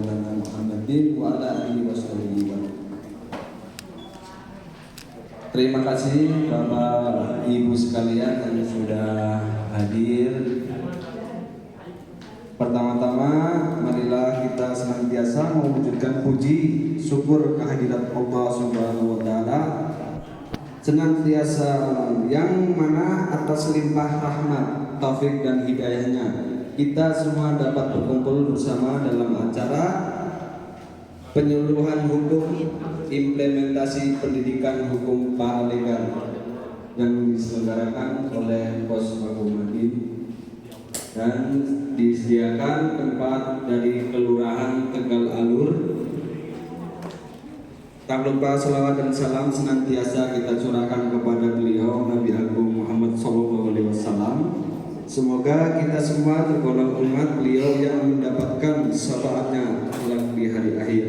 maulana Muhammadin wa ala alihi washabihi. Terima kasih Bapak Ibu sekalian yang sudah hadir. Pertama-tama marilah kita senantiasa mewujudkan puji syukur kehadirat Allah Subhanahu wa taala, senantiasa yang mana atas limpah rahmat, taufik dan hidayahnya kita semua dapat berkumpul bersama dalam acara penyuluhan hukum implementasi pendidikan hukum paralegal yang diselenggarakan oleh Pos Makomadin dan disediakan tempat dari Kelurahan Tegal Alur. Tak lupa salawat dan salam senantiasa kita curahkan kepada beliau Nabi Agung Muhammad SAW. Semoga kita semua tergolong umat beliau yang mendapatkan syafaatnya kelak di hari akhir.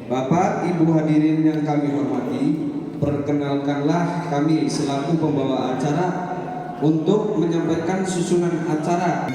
Bapak Ibu hadirin yang kami hormati, perkenalkanlah kami selaku pembawa acara untuk menyampaikan susunan acara.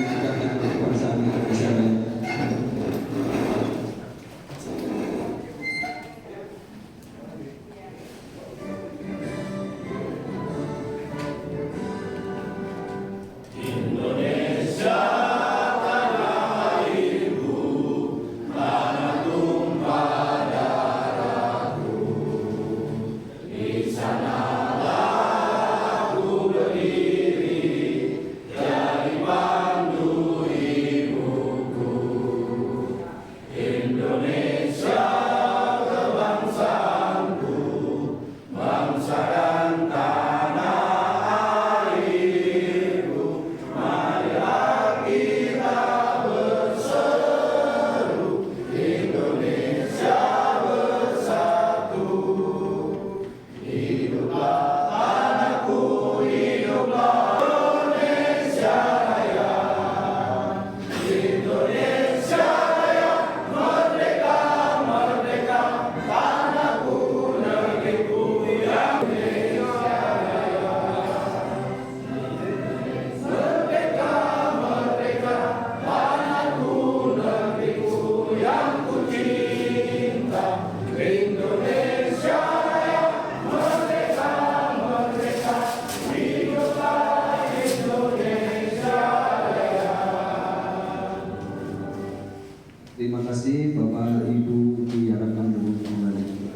Terima kasih Bapak Ibu diharapkan duduk kembali.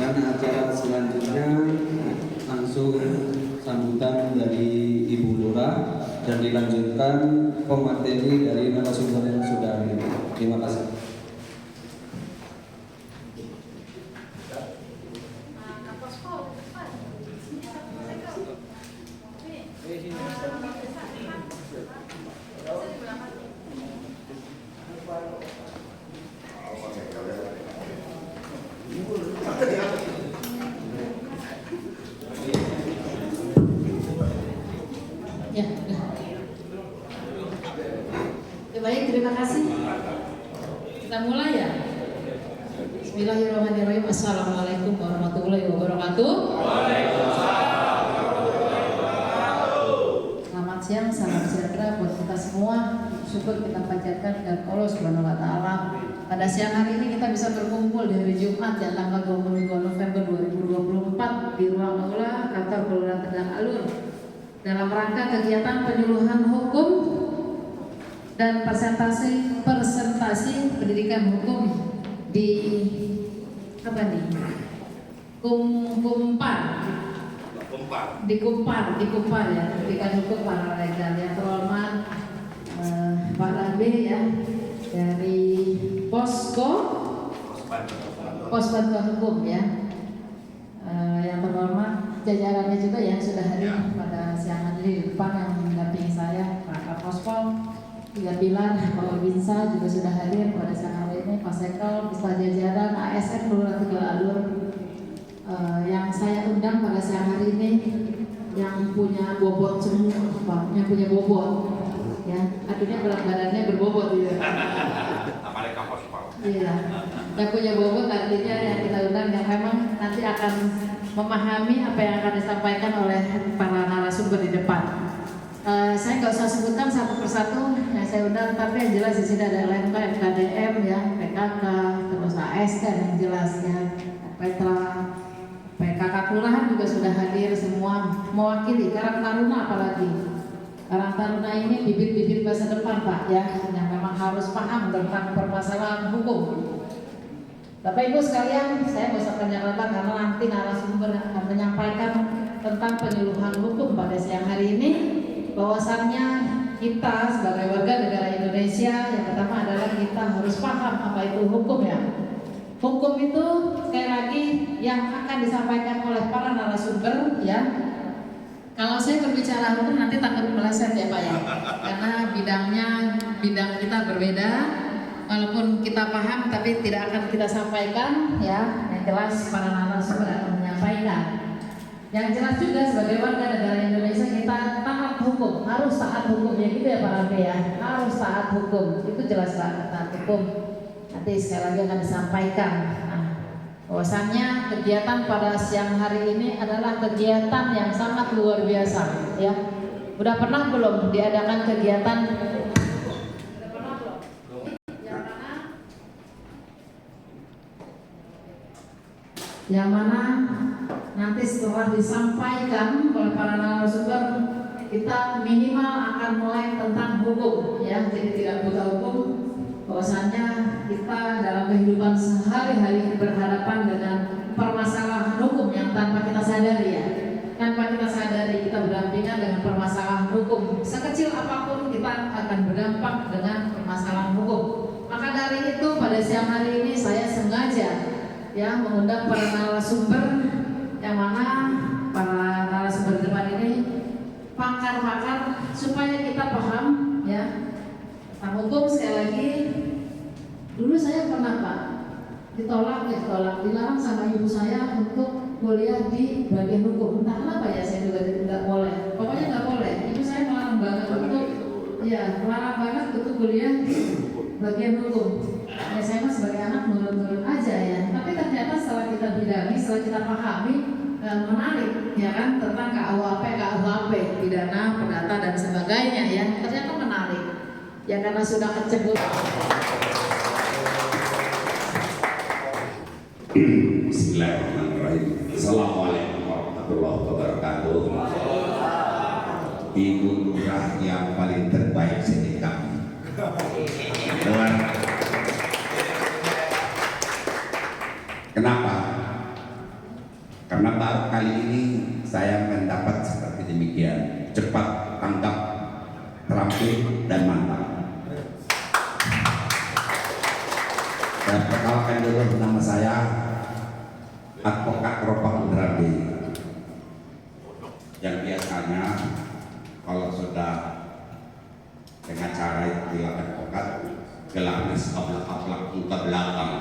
Dan acara selanjutnya langsung sambutan dari Ibu Lurah dan dilanjutkan pemateri dari narasumber yang sudah hadir. Terima kasih. Baik, terima kasih. Kita mulai ya. Bismillahirrahmanirrahim. Assalamualaikum warahmatullahi wabarakatuh. Selamat siang, salam sejahtera buat kita semua. Syukur kita panjatkan kepada Allah Subhanahu wa taala. Pada siang hari ini kita bisa berkumpul di hari Jumat ya tanggal 22 November 2024 di ruang aula kantor Kelurahan Tegal Alur dalam rangka kegiatan penyuluhan hukum dan presentasi pendidikan hukum di apa nih? Kumpar ya, pendidikan hukum paralegal yang terhormat Pak Rambe ya dari Pos Bantuan Hukum ya, yang terhormat jajarannya juga yang sudah hadir pada siang hari di depan yang mendampingi saya Pak Kapospol, Tiga Pilar, Pak Binsa juga sudah hadir pada siang hari ini, Pak Sekel, beserta jajaran ASN Kelurahan Tegal Alur yang saya undang pada siang hari ini yang punya bobot semua, Pak, yang punya bobot, ya, artinya berat badannya berbobot ya. Apalagi kapos Pak. Iya, yang punya bobot artinya yang kita undang yang memang nanti akan memahami apa yang akan disampaikan oleh para narasumber di depan. Saya nggak usah sebutkan satu persatu yang saya undang, tapi yang jelas di sini ada LMK, FKDM, ya, PKK, terus ASN yang jelas ya, Petra, PKK Kelurahan juga sudah hadir semua mewakili Karang Taruna, apalagi Karang Taruna ini bibit-bibit masa depan Pak ya, yang memang harus paham tentang permasalahan hukum. Bapak Ibu sekalian, saya nggak usah panjang-lebar karena nanti narasumber akan menyampaikan tentang penyuluhan hukum pada siang hari ini. Bahwasannya kita sebagai warga negara Indonesia, yang pertama adalah kita harus paham apa itu hukum ya. Hukum itu sekali lagi yang akan disampaikan oleh para narasumber ya. Kalau saya berbicara hukum nanti takut meleset ya Pak ya, karena bidang kita berbeda. Walaupun kita paham tapi tidak akan kita sampaikan ya. Yang jelas para narasumber akan menyampaikan. Yang jelas juga sebagai warga negara Indonesia kita taat hukum, harus taat hukum ya gitu ya Pak Rambe ya, harus taat hukum, itu jelas Pak, taat hukum. Nanti sekali lagi akan disampaikan. Nah, bahwasannya kegiatan pada siang hari ini adalah kegiatan yang sangat luar biasa ya. Udah pernah belum diadakan kegiatan? Udah pernah belum? Yang mana nanti setelah disampaikan oleh para narasumber, kita minimal akan mulai tentang hukum ya, jadi tidak buta hukum. Bahwasannya kita dalam kehidupan sehari-hari berhadapan dengan permasalahan hukum yang tanpa kita sadari ya, tanpa kita sadari kita berdampingan dengan permasalahan hukum. Sekecil apapun kita akan berdampak dengan permasalahan hukum. Maka dari itu pada siang hari ini saya sengaja ya mengundang para narasumber, yang mana para narasumber depan ini pakar-pakar supaya kita paham ya tentang hukum. Sekali lagi, dulu saya pernah Pak ditolak, dilarang sama ibu saya untuk kuliah di bagian hukum. Entah kenapa ya, saya juga tidak boleh. Pokoknya nggak boleh. Ibu saya melarang banget untuk, ya melarang banget untuk kuliah di bagian hukum. Ya saya mah sebagai anak nurut-nurut aja ya. Tapi ternyata setelah kita bidani, setelah kita pahami, menarik ya kan tentang KUHP, pidana, perdata dan sebagainya ya. Ternyata menarik. Ya karena sudah kecebur. Bismillahirrahmanirrahim. Assalamualaikum warahmatullahi wabarakatuh. Ibu lurah yang paling terbaik sini kami. Kenapa? Karena baru kali ini saya mendapat seperti demikian, cepat, tanggap, terampil dan mantap. Dan perkenalkan dulu nama saya Advokat Ropak Rambe, yang biasanya kalau sudah dengan cara itu advokat gelarnya aplak muka belakang,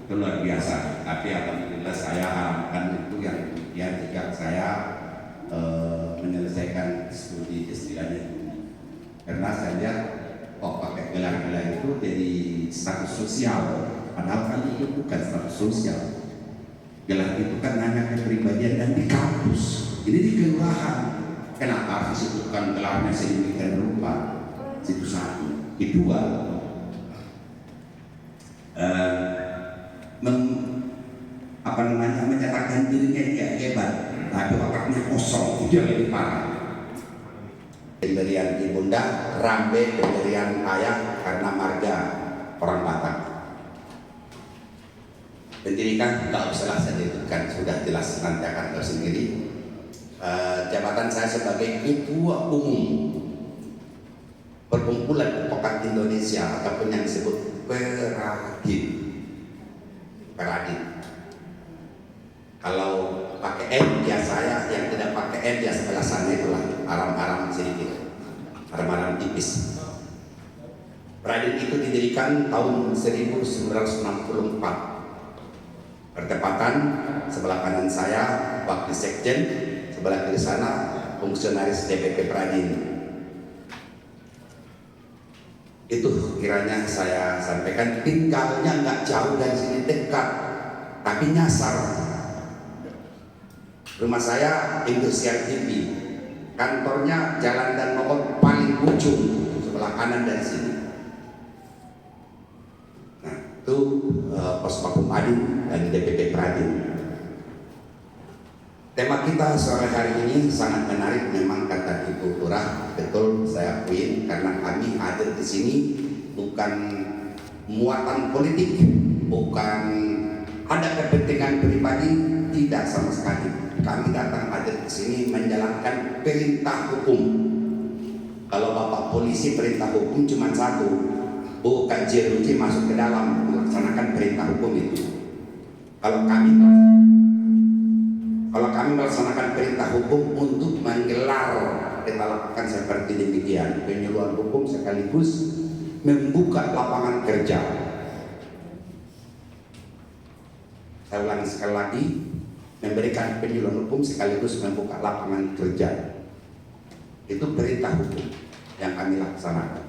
itu luar biasa. Tapi alhamdulillah saya harapkan itu yang kemudian jika saya menyelesaikan studi istilahnya, karena saya lihat kok pakai gelar-gelar itu jadi status sosial, padahal kan itu bukan status sosial. Gelar itu kan hanya kepribadian dan di kampus, ini di kelurahan. Kenapa harus disebutkan gelarnya sedemikian rupa? Itu satu. Kedua, menyatakan dirinya dia hebat, tapi otaknya kosong, itu yang lebih parah. Pemberian ibunda Rambe, pemberian ayah karena marga orang Batak. Pendidikan tidak usah saya sebutkan, sudah jelas nanti akan tahu sendiri. Jabatan saya sebagai Ketua Umum Perkumpulan Advokat Indonesia ataupun yang disebut Peradin. Kalau pakai M ya saya, yang tidak pakai M ya sebelah sana itulah aram-aram sedikit, aram-aram tipis. Peradin itu didirikan tahun 1964. Bertepatan sebelah kanan saya Wakil Sekjen, sebelah kiri sana fungsionaris DPP Peradin. Itu kiranya saya sampaikan, tinggalnya nggak jauh dari sini, dekat, tapi nyasar. Rumah saya Indosiar TV, Kantornya Jalan Dan Mogot paling ujung sebelah kanan dari sini. Nah, itu Pos Pakum Adi dan DPP Pradin. Tema kita sore hari ini sangat menarik, memang kata Ibu Lurah, betul saya akuin, karena kami hadir di sini bukan muatan politik, bukan ada kepentingan pribadi, tidak sama sekali. Kami datang hadir di sini menjalankan perintah hukum. Kalau Bapak polisi perintah hukum cuma satu, bukan jeruji masuk ke dalam melaksanakan perintah hukum itu. Kalau kami melaksanakan perintah hukum untuk menggelar, kita lakukan seperti demikian, penyuluhan hukum sekaligus membuka lapangan kerja. Saya ulangi sekali lagi, memberikan penyuluhan hukum sekaligus membuka lapangan kerja. Itu perintah hukum yang kami laksanakan.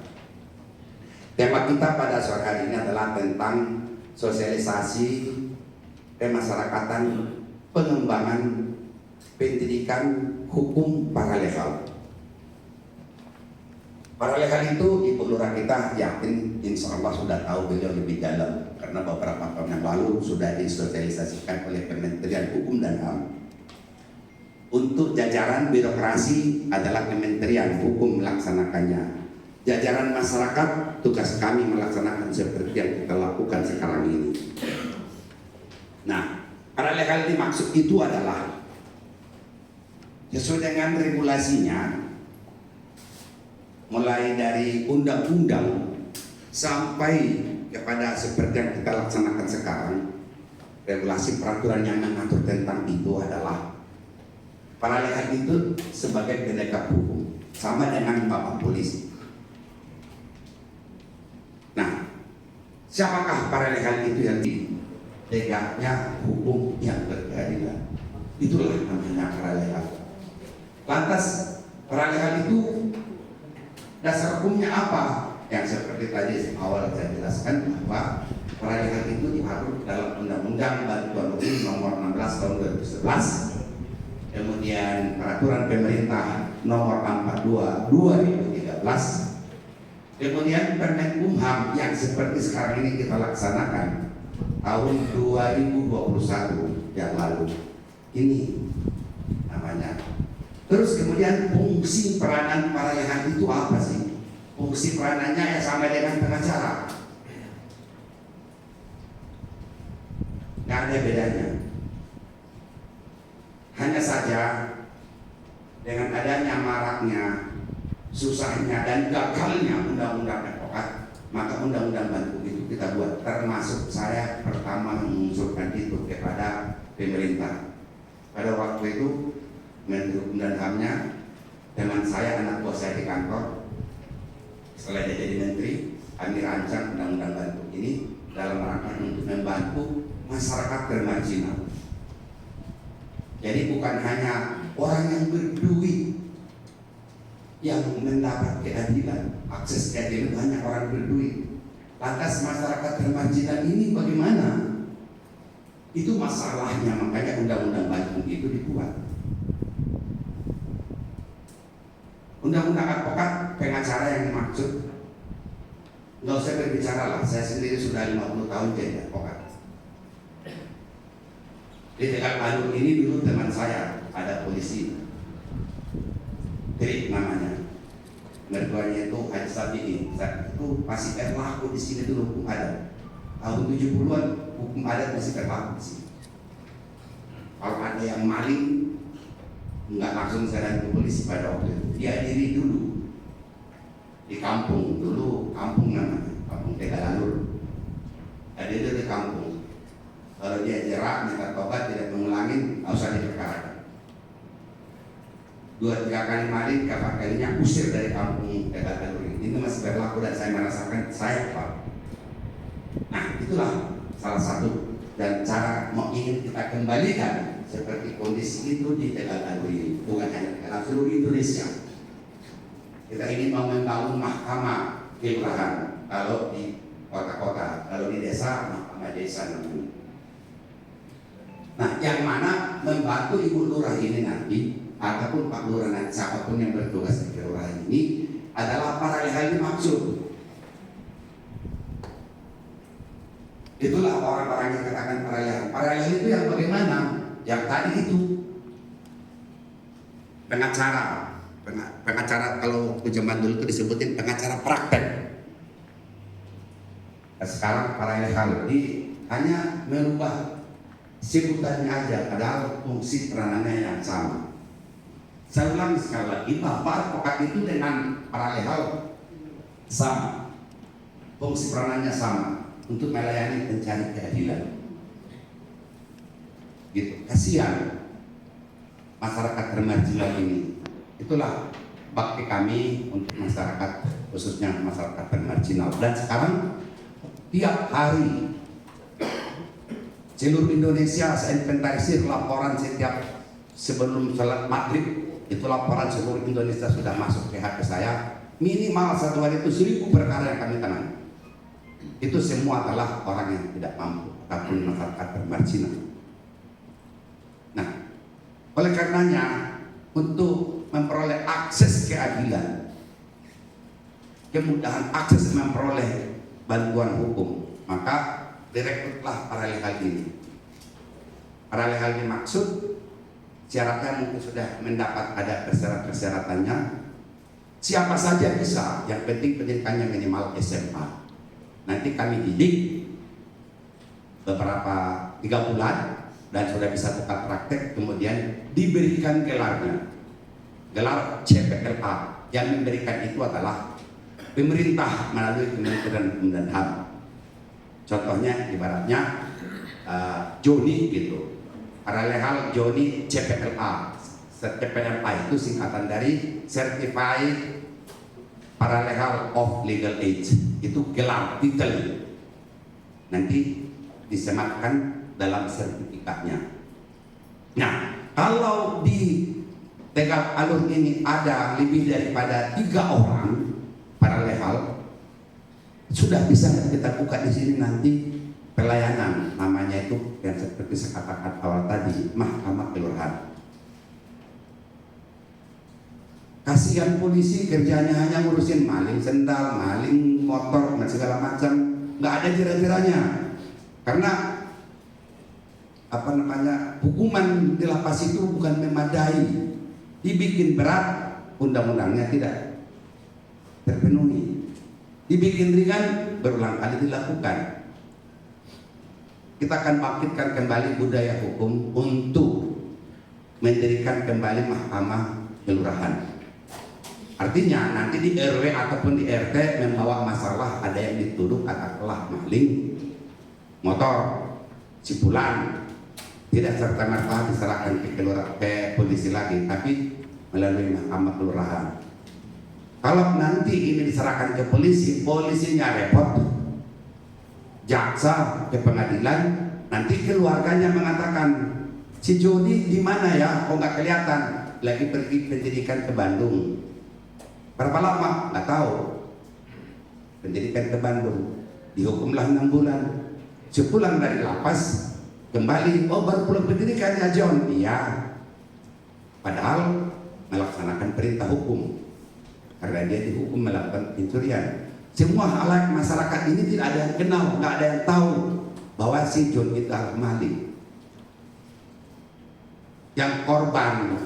Tema kita pada sore hari ini adalah tentang sosialisasi pemasyarakatan, pengembangan pendidikan hukum paralegal. Paralegal itu Ibu Lurah kita yakin insya Allah sudah tahu beliau lebih dalam, karena beberapa tahun yang lalu sudah disosialisasikan oleh Kementerian Hukum dan HAM. Untuk jajaran birokrasi adalah Kementerian Hukum melaksanakannya. Jajaran masyarakat tugas kami melaksanakan seperti yang kita lakukan sekarang ini. Nah, paralegal dimaksud itu adalah sesuai dengan regulasinya, mulai dari undang-undang sampai kepada seperti yang kita laksanakan sekarang, regulasi peraturan yang mengatur tentang itu adalah paralegal itu sebagai penegak hukum, sama dengan Bapak polisi. Nah, siapakah paralegal itu yang tegaknya hukum yang berkeadilan? Itulah namanya paralegal. Lantas paralegal itu dasar hukumnya apa? Yang seperti tadi awal saya jelaskan bahwa paralegal itu diatur dalam Undang-Undang Bantuan Hukum Nomor 16 Tahun 2011, kemudian Peraturan Pemerintah Nomor 42 2013, kemudian Permenkumham yang seperti sekarang ini kita laksanakan tahun 2021 yang lalu. Ini namanya. Terus kemudian fungsi peranan paralegal itu apa sih? Fungsi peranannya ya sama dengan pengacara, nggak ada bedanya. Hanya saja dengan adanya maraknya, susahnya dan gagalnya undang-undang advokat, maka undang-undang bantu itu kita buat. Termasuk saya pertama mengusulkan itu kepada pemerintah. Pada waktu itu Menteri Hukum dan HAM-nya teman saya, anak buah saya di kantor. Setelah dia jadi menteri, kami rancang undang-undang bantu ini dalam rangka untuk membantu masyarakat termarginal. Jadi bukan hanya orang yang berduit yang mendapat keadilan, akses keadilan, banyak orang berduit. Lantas masyarakat termarginal ini bagaimana? Itu masalahnya, makanya undang-undang bantu itu dibuat. Undang-undang advokat, pengacara yang dimaksud, nggak usah berbicara lah, saya sendiri sudah 50 tahun jadi advokat. Di dekat Alur ini dulu teman saya ada polisi, Trik namanya, mertuanya itu Haji Sabini, itu masih berlaku di sini dulu hukum adat. Tahun 70-an hukum adat masih berlaku di sini. Kalau ada yang maling, nggak langsung serahkan ke polisi pada waktu itu. Dia diri dulu di kampung, dulu kampung namanya, kampung Tegalalur. Ada dia di kampung. Kalau dia jerak, minta tobat, tidak mengulangi, nggak usah diperkarakan. 2-3 kali maling, 4 kalinya usir dari kampung Tegalalur ini. Itu masih berlaku dan saya merasakan saya Pak. Nah, itulah salah satu dan cara mau ingin kita kembalikan seperti kondisi itu di Tegalalur ini, bukan hanya di seluruh Indonesia. Kita ingin mau membangun mahkamah kelurahan, kalau di kota-kota, kalau di desa mahkamah desa namanya. Nah, yang mana membantu Ibu Lurah ini nanti ataupun Pak Lurah dan siapapun yang bertugas di kelurahan ini adalah para legal dimaksud. Itulah orang-orang yang katakan para legal. Para legal itu yang bagaimana? Yang tadi itu pengacara kalau zaman dulu itu disebutin pengacara praktek. Nah, sekarang para legal ini hanya merubah sebutannya aja, padahal fungsi peranannya yang sama. Saya ulangi sekali lagi bahwa advokat itu dengan para legal sama, fungsi peranannya sama untuk melayani pencari keadilan. Gitu. Kasihan masyarakat termarginal ini. Itulah bakti kami untuk masyarakat, khususnya masyarakat termarginal. Dan sekarang tiap hari seluruh Indonesia saya inventarisir laporan setiap sebelum sholat maghrib. Itu laporan seluruh Indonesia sudah masuk ke HP saya. Minimal satu hari itu 1000 perkara yang kami tangani. Itu semua adalah orang yang tidak mampu ataupun masyarakat termarginal. Nah, oleh karenanya untuk memperoleh akses keadilan, kemudahan akses memperoleh bantuan hukum, maka direkrutlah para legal ini. Para legal dimaksud syaratnya mungkin sudah mendapat ada persyaratannya. Siapa saja bisa, yang penting pendidikannya minimal SMA. Nanti kami didik beberapa 3 bulan dan sudah bisa tetap praktek, kemudian diberikan gelarnya, gelar CPLA. Yang memberikan itu adalah pemerintah melalui Kementerian Hukum dan HAM. Contohnya ibaratnya Joni gitu. Para legal Joni CPLA. CPLA itu singkatan dari Certified Paralegal of Legal Age. Itu gelar, titel. Nanti disematkan dalam sertifikatnya. Nah, kalau di Tegak Alur ini ada lebih daripada 3 orang paralegal, sudah bisa kita buka di sini nanti pelayanan, namanya itu yang seperti saya katakan awal tadi, mahkamah kelurahan. Kasihan polisi kerjanya hanya ngurusin maling sendal, maling motor, dan segala macam, nggak ada jera-jeranya. Karena hukuman di lapas itu bukan memadai, dibikin berat, undang-undangnya tidak terpenuhi, dibikin ringan, berulang kali dilakukan. Kita akan bangkitkan kembali budaya hukum untuk mendirikan kembali mahkamah kelurahan. Artinya nanti di RW ataupun di RT membawa masalah, ada yang dituduh katakanlah maling motor, cipulan, tidak serta-merta diserahkan ke polisi lagi, tapi melalui mahkamah kelurahan. Kalau nanti ini diserahkan ke polisi, polisinya repot, jaksa ke pengadilan, nanti keluarganya mengatakan si Joni di mana ya? Oh nggak kelihatan, lagi pergi pendidikan ke Bandung. Berapa lama? Nggak tahu. Pendidikan ke Bandung, dihukumlah 6 bulan. Sepulang dari lapas kembali, oh baru pulang pendidikan ya John? Iya. Padahal melaksanakan perintah hukum karena dia dihukum melakukan pencurian. Semua halayak masyarakat ini tidak ada yang kenal, nggak ada yang tahu bahwa si John itu maling. Yang korban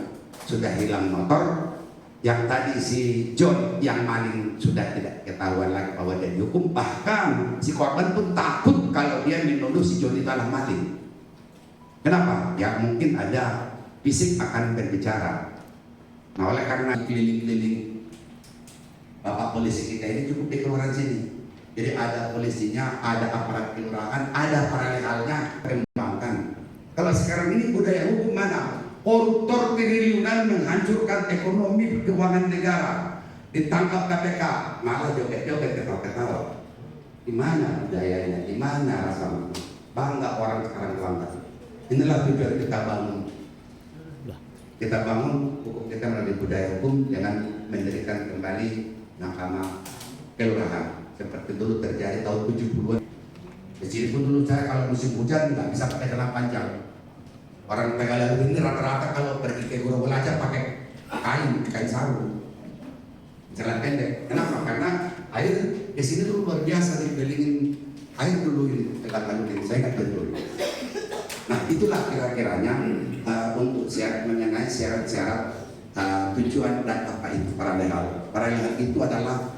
sudah hilang motor, yang tadi si John yang maling sudah tidak ketahuan lagi bahwa dia dihukum. Bahkan si korban pun takut kalau dia menuduh si John itu adalah maling. Kenapa? Ya mungkin ada fisik akan berbicara. Nah oleh karena keliling-keliling Bapak polisi kita ini cukup di kelurahan sini. Jadi ada polisinya, ada aparat kelurahan, ada paralegalnya, kembangkan. Kalau sekarang ini budaya hukum mana? Koruptor triliunan menghancurkan ekonomi keuangan negara, ditangkap KPK, malah joget-joget ketawa-ketawa. Di mana budayanya? Di mana rasa bangga orang sekarang bangga? Inilah tujuan kita bangun. Kita bangun hukum kita melalui budaya hukum dengan mendirikan kembali mahkamah kelurahan seperti dulu terjadi tahun 70-an. Di sini pun dulu saya kalau musim hujan nggak bisa pakai celana panjang, Orang Tagalog ini rata-rata kalau pergi ke Grogol aja pakai kain sarung, celana pendek. Kenapa? Karena air di sini tuh luar biasa, dibelingin air dulu ini Tagalog ini. Saya nggak tahu. Nah itulah kira-kiranya untuk mengenai syarat-syarat tujuan dan apa itu paralel. Paralel itu adalah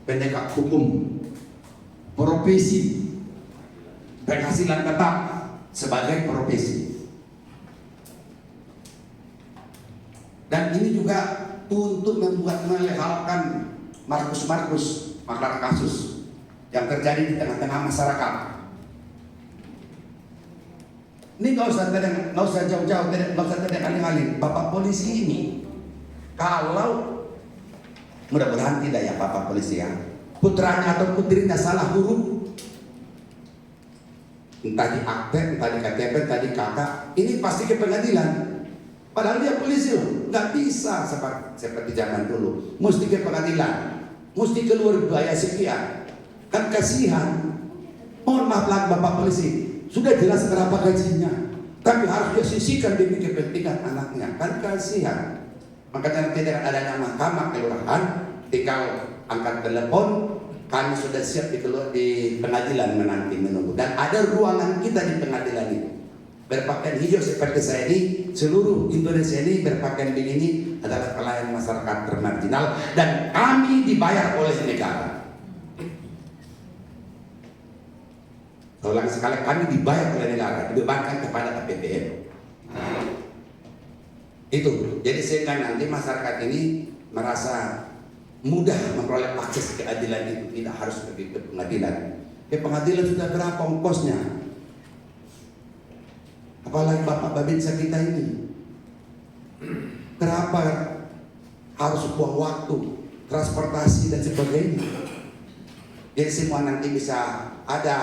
penegak hukum, profesi, penghasilan tetap sebagai profesi. Dan ini juga untuk melegalkan markus-markus makar kasus yang terjadi di tengah-tengah masyarakat. Ini nggak usah jauh-jauh, nggak usah kali-kali. Bapak polisi ini, kalau mudah-mudahan tidak ya Bapak polisi ya, putranya atau putrinya salah huruf, entah di akte, entah di KTP, entah di kakak, ini pasti ke pengadilan. Padahal dia polisi loh, nggak bisa seperti zaman dulu. Mesti ke pengadilan, mesti keluar biaya sekian. Kan kasihan. Mohon maaf lah Bapak polisi, sudah jelas berapa gajinya, tapi harus dia sisihkan demi kepentingan anaknya. Kan kasihan. Makanya tidak adanya mahkamah kelurahan, tinggal angkat telepon, kami sudah siap di pengadilan menanti menunggu. Dan ada ruangan kita di pengadilan itu. Berpakaian hijau seperti saya ini, seluruh Indonesia ini berpakaian begini adalah pelayan masyarakat termarginal dan kami dibayar oleh negara. Ulang sekali, kami dibayar oleh negara, dibebankan kepada APBN. Itu, jadi sehingga nanti masyarakat ini merasa mudah memperoleh akses keadilan itu, tidak harus pergi ke pengadilan. Ke pengadilan sudah berapa ongkosnya? Apalagi Bapak Babinsa kita ini, kenapa harus buang waktu, transportasi dan sebagainya? Jadi semua nanti bisa ada,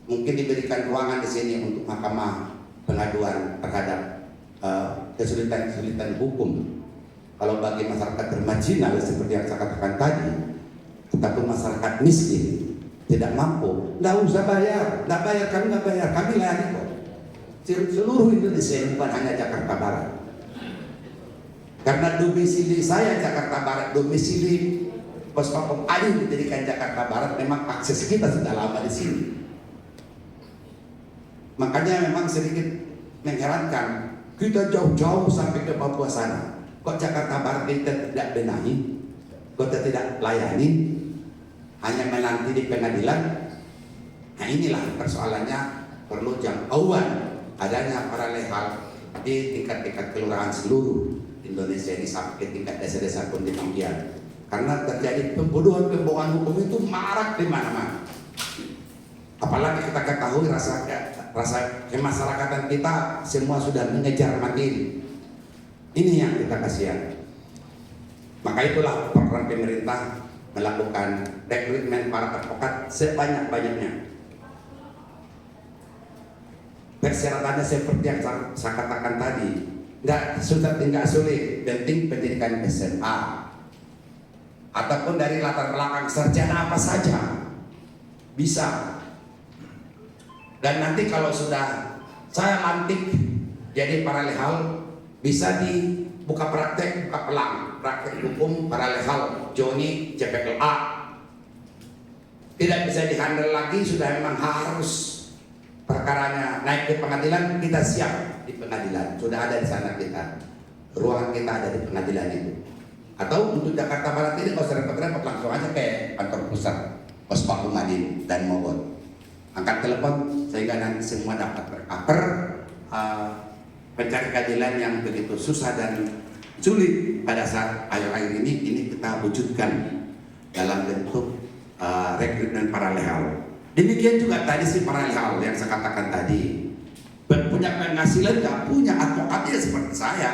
mungkin diberikan ruangan di sini untuk mahkamah pengaduan terhadap kesulitan-kesulitan hukum. Kalau bagi masyarakat bermarginal seperti yang saya katakan tadi, ataupun masyarakat miskin tidak mampu, nggak usah bayar, kami nggak bayar, kami layani kok. Seluruh Indonesia, bukan hanya Jakarta Barat. Karena domisili saya Jakarta Barat, domisili Puspapom Adi dijadikan Jakarta Barat, memang akses kita sudah lama di sini. Makanya memang sedikit mengherankan, kita jauh-jauh sampai ke Papua sana, kok Jakarta Barat kita tidak benahi, kok kita tidak layani, hanya menanti di pengadilan. Nah inilah persoalannya, perlu jangkauan adanya paralel di tingkat-tingkat kelurahan seluruh Indonesia ini sampai ke tingkat desa-desa pun demikian. Karena terjadi pembodohan hukum itu marak di mana-mana. Apalagi kita ketahui rasa kemasyarakatan kita semua sudah mengejar materi. Ini yang kita kasihan. Maka itulah program pemerintah melakukan rekrutmen para advokat sebanyak-banyaknya. Persyaratannya seperti yang saya katakan tadi, nggak sulit, penting pendidikan SMA ataupun dari latar belakang sarjana apa saja bisa. Dan nanti kalau sudah saya lantik jadi paralel, bisa dibuka praktek, buka pelang praktek hukum paralel Joni CPLA. Tidak bisa dihandle lagi, sudah memang harus perkaranya naik ke pengadilan, kita siap di pengadilan, sudah ada di sana kita, ruangan kita ada di pengadilan itu. Atau untuk Jakarta Barat ini kalau repot-repot langsung aja ke kantor pusat Puspapom Adi dan Mogot, angkat telepon sehingga nanti semua dapat tercover. Pencari keadilan yang begitu susah dan sulit pada saat akhir-akhir ini kita wujudkan dalam bentuk rekrutmen paralel. Demikian juga tadi si paralel yang saya katakan tadi, punya penghasilan nggak punya, advokatnya seperti saya.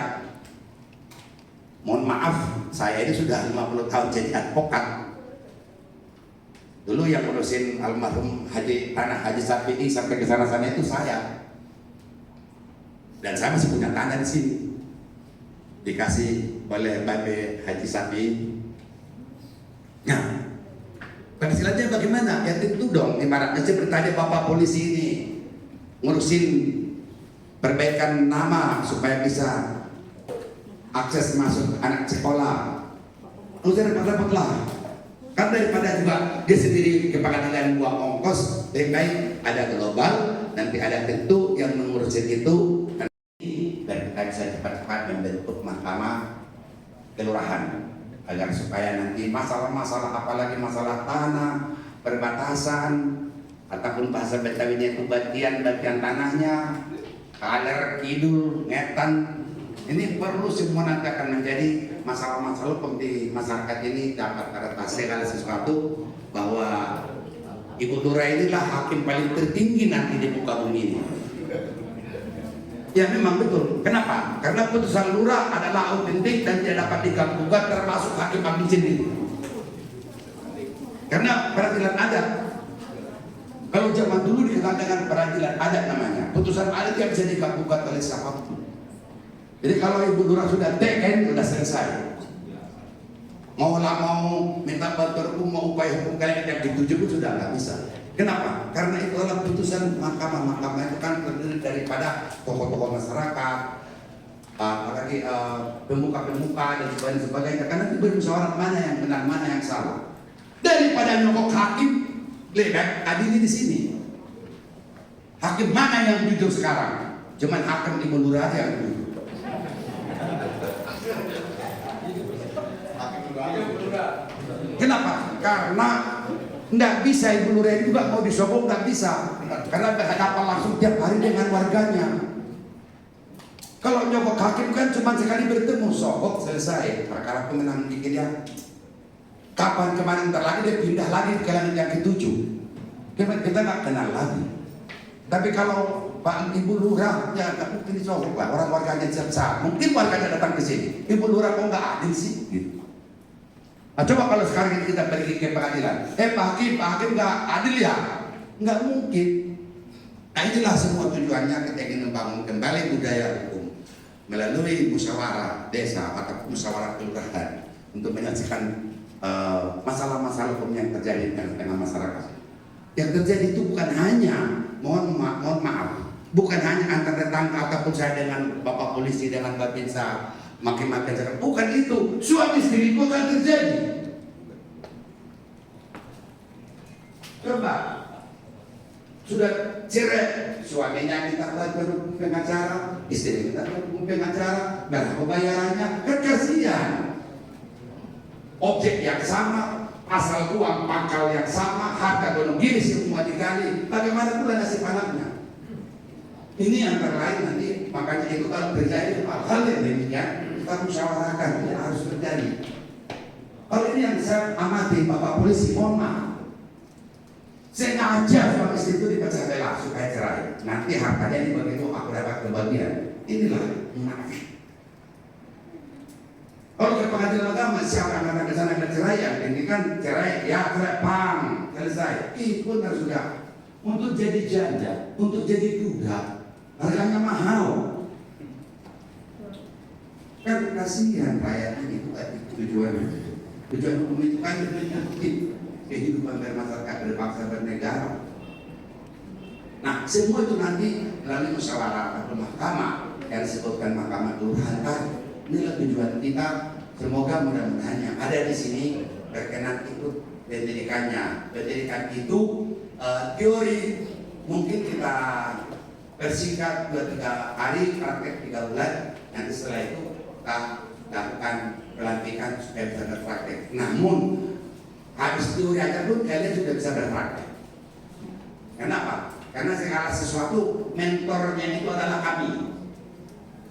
Mohon maaf, saya ini sudah 50 tahun jadi advokat. Dulu yang ngurusin almarhum tanah Haji Sapi'i sampai ke sana-sana itu saya. Dan saya masih punya tanah di sini, dikasih oleh Babe Haji Sapi'i. Nah, penghasilannya bagaimana? Ya tentu dong, ibaratnya seperti tadi Bapak polisi ini ngurusin perbaikan nama supaya bisa akses masuk anak sekolah. Lu dapatlah. Kan daripada juga dia sendiri ke pengadilan buang ongkos, lebih baik ada global, nanti ada tentu yang mengurusin itu, dan kita bisa cepat-cepat membentuk mahkamah kelurahan agar supaya nanti masalah-masalah apalagi masalah tanah, perbatasan ataupun bahasa Betawinya itu bagian tanahnya, kaler, kidul, ngetan, ini perlu semua nanti akan menjadi masalah-masalah di masyarakat ini dapat teratasi segala sesuatu, bahwa Ibu Lurah inilah hakim paling tertinggi nanti di muka bumi ini. Ya memang betul. Kenapa? Karena putusan lurah adalah autentik dan tidak dapat diganggu-gugat, termasuk hakim kami sendiri. Karena peradilan adat. Kalau zaman dulu dikenal dengan peradilan adat namanya. Putusan adat yang bisa diganggu-gugat oleh siapapun. Jadi kalau Ibu Lurah sudah teken, sudah selesai. Mau minta bantuan hukum, mau upaya hukum kalian yang dituju pun sudah nggak bisa. Kenapa? Karena itu adalah putusan mahkamah. Mahkamah itu kan terdiri daripada tokoh-tokoh masyarakat, apalagi pemuka-pemuka dan sebagainya. Karena itu bermusyawarah mana yang benar, mana yang salah. Daripada nyokok hakim, lebih baik adili di sini. Hakim mana yang jujur sekarang? Cuman hakim Ibu Lurah aja yang jujur. Kenapa? Karena nggak bisa Ibu Lurah juga mau disogok, nggak bisa. Karena berhadapan langsung tiap hari dengan warganya. Kalau nyogok hakim kan cuma sekali bertemu, sogok selesai, perkara pemenang dikit ya. Kapan kemarin lagi dia pindah lagi ke kalangan yang ketujuh. Kita nggak kenal lagi. Tapi kalau Pak Ibu Lurah ya nggak mungkin disogok lah, orang warganya siap-siap. Mungkin warganya datang ke sini. Ibu Lurah kok nggak adil sih? Gitu. Nah, coba kalau sekarang kita pergi ke pengadilan, Pak Hakim nggak adil ya? Nggak mungkin. Nah inilah semua tujuannya kita ingin membangun kembali budaya hukum melalui musyawarah desa atau musyawarah kelurahan untuk menyaksikan masalah-masalah hukum yang terjadi di tengah masyarakat. Yang terjadi itu bukan hanya, mohon maaf, bukan hanya antar tetangga ataupun saya dengan Bapak Polisi dengan Babinsa makin-makin cakap, bukan itu, suami istri itu akan terjadi. Coba sudah cerai, suaminya minta bantuan pengacara, istri minta bantuan pengacara, berapa bayarannya? Kan kasihan. Objek yang sama, asal uang pangkal yang sama, harga gunung gini semua digali. Bagaimana pula nasib anaknya? Ini antara lain nanti, makanya itu kalau terjadi hal yang demikian kita musyawarahkan, ini harus terjadi. Kalau ini yang saya amati Bapak Polisi, mohon maaf, sengaja suami istri itu dipecah belah supaya cerai. Nanti hartanya ini begitu aku dapat kebagian. Inilah munafik. Kalau ke pengadilan agama, siapa yang akan ke sana cerai ya? Ini kan cerai, ya cerai, pang, selesai. Itu kan sudah untuk jadi janda, untuk jadi duda, harganya mahal. Kan kasihan rakyat ini, itu tujuannya. Tujuan hukum itu kan untuk kehidupan bermasyarakat, berbangsa, bernegara. Nah, semua itu nanti melalui musyawarah atau mahkamah yang disebutkan mahkamah kelurahan tadi. Inilah tujuan kita. Semoga mudah-mudahan yang ada di sini berkenan ikut pendidikannya. Pendidikan itu teori mungkin kita persingkat 2-3 hari, praktek 3 bulan. Nanti setelah itu kita lakukan pelantikan supaya bisa berpraktek. Namun habis teori aja pun kalian sudah bisa berpraktek. Kenapa? Karena segala sesuatu mentornya itu adalah kami.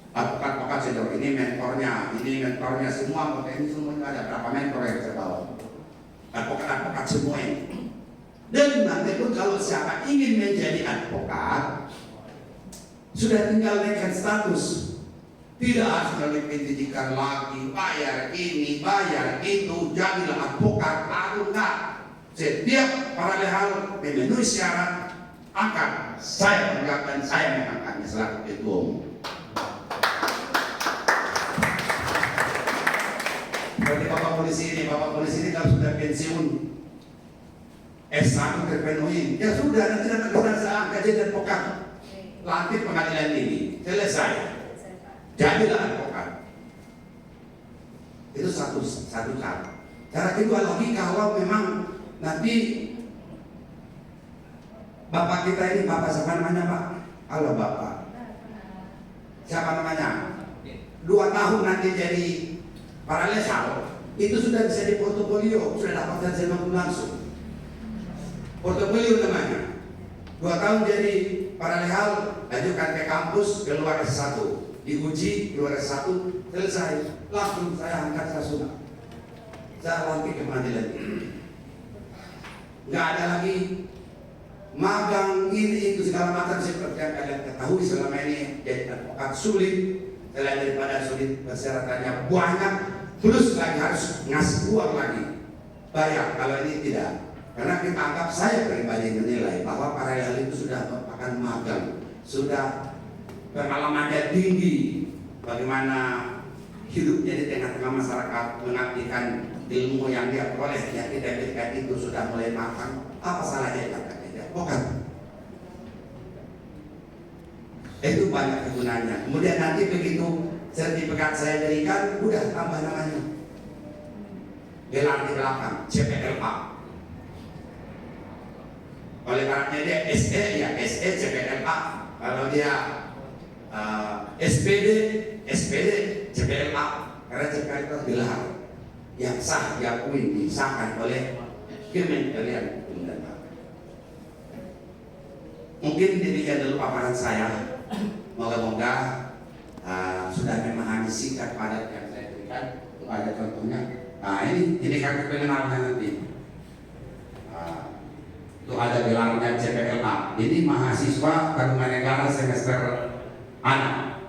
Advokat senior ini mentornya semua, ini semuanya ada berapa mentor yang saya bawa. Advokat semua ini. Dan nanti pun kalau siapa ingin menjadi advokat, sudah tinggal naikkan status. Tidak harus melalui pendidikan lagi, bayar ini, bayar itu, jadilah advokat. Aduh enggak. Setiap paralel memenuhi syarat akan saya menegakkan, saya mengangkatnya selaku ketua umum. Bagi Bapak Polisi ini kalau sudah pensiun S1 terpenuhi, ya sudah nanti dapat gelar seangkat jadi advokat. lantik pengadilan tinggi, selesai, jadilah advokat. Itu satu cara. Cara kedua lagi, kalau memang nanti bapak kita ini, bapak siapa namanya Pak? Halo Bapak, siapa namanya? 2 tahun nanti jadi paralesal, itu sudah bisa di portofolio, sudah dapat dan langsung. Portofolio namanya. 2 tahun jadi paralehal, ajukan ke kampus, keluar S1, diuji, keluar S1, selesai, langsung saya angkat, saya sunat, saya lantik ke pengadilan. Nggak ada lagi magang ini itu segala macam seperti yang kalian ketahui selama ini. Jadi advokat sulit, selain daripada sulit persyaratannya banyak, plus lagi harus ngasih uang lagi, bayar. Kalau ini tidak. Karena kita anggap, saya pribadi menilai bahwa paralel itu sudah merupakan magang, sudah pengalamannya tinggi, bagaimana hidupnya di tengah-tengah masyarakat, mengabdikan ilmu yang dia peroleh, yang tidak itu sudah mulai matang. Apa salahnya dia? Bukan. Itu banyak kegunaannya. Kemudian nanti begitu sertifikat saya berikan, udah tambah namanya, gelar di belakang, CPLA. Oleh karena dia SE, ya SE CPLA. Kalau dia SPD CPLA. Karena CPLA itu gelar yang sah, diakui, disahkan oleh Kementerian Hukum dan HAM. Mungkin demikian dulu paparan saya. Moga-moga sudah memahami singkat padat yang saya berikan. Itu ada contohnya. Nah ini kartu pengenalan nanti. Itu ada gelarnya CPLA. Ini mahasiswa Tarumanegara semester anak.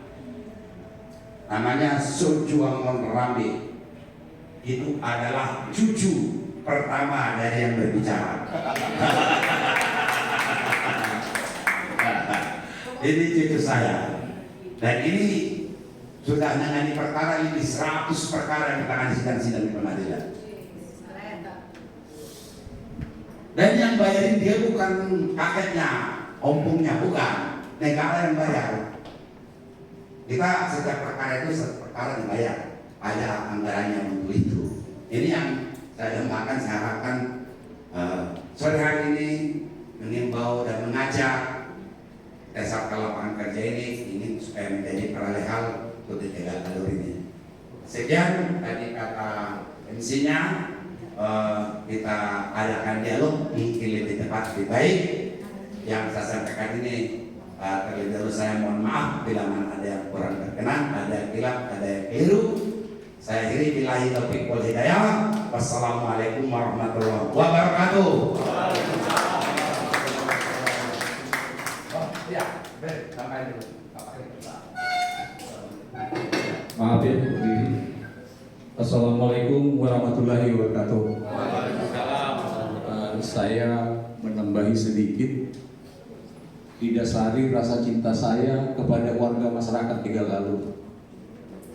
Namanya Sojuangon Rambe. Itu adalah cucu pertama dari yang berbicara. Ini cucu saya. Dan ini sudah menangani perkara lebih 100 perkara yang ditangani sidang di pengadilan. Dan yang bayarin dia bukan kakeknya, ompongnya, bukan, negara yang bayar. Kita setiap perkara itu perkara dibayar, ada anggarannya untuk itu. Ini yang saya kembangkan, saya harapkan sore hari ini mengimbau dan mengajak dasar lapangan kerja ini ingin supaya menjadi paralehal untuk dijaga alur ini. Sekian tadi kata MC-nya. Kita adakan dialog mungkin lebih tepat, lebih baik. Yang saya sampaikan ini terlebih dahulu saya mohon maaf bila mana ada yang kurang berkenan, ada yang hilaf, ada yang keliru. Saya akhiri billahi taufiq wal hidayah. Wassalamualaikum warahmatullahi wabarakatuh. Maaf ya, berdiri. Assalamualaikum warahmatullahi wabarakatuh. Saya menambahi sedikit, didasari rasa cinta saya kepada warga masyarakat Tegal Alur.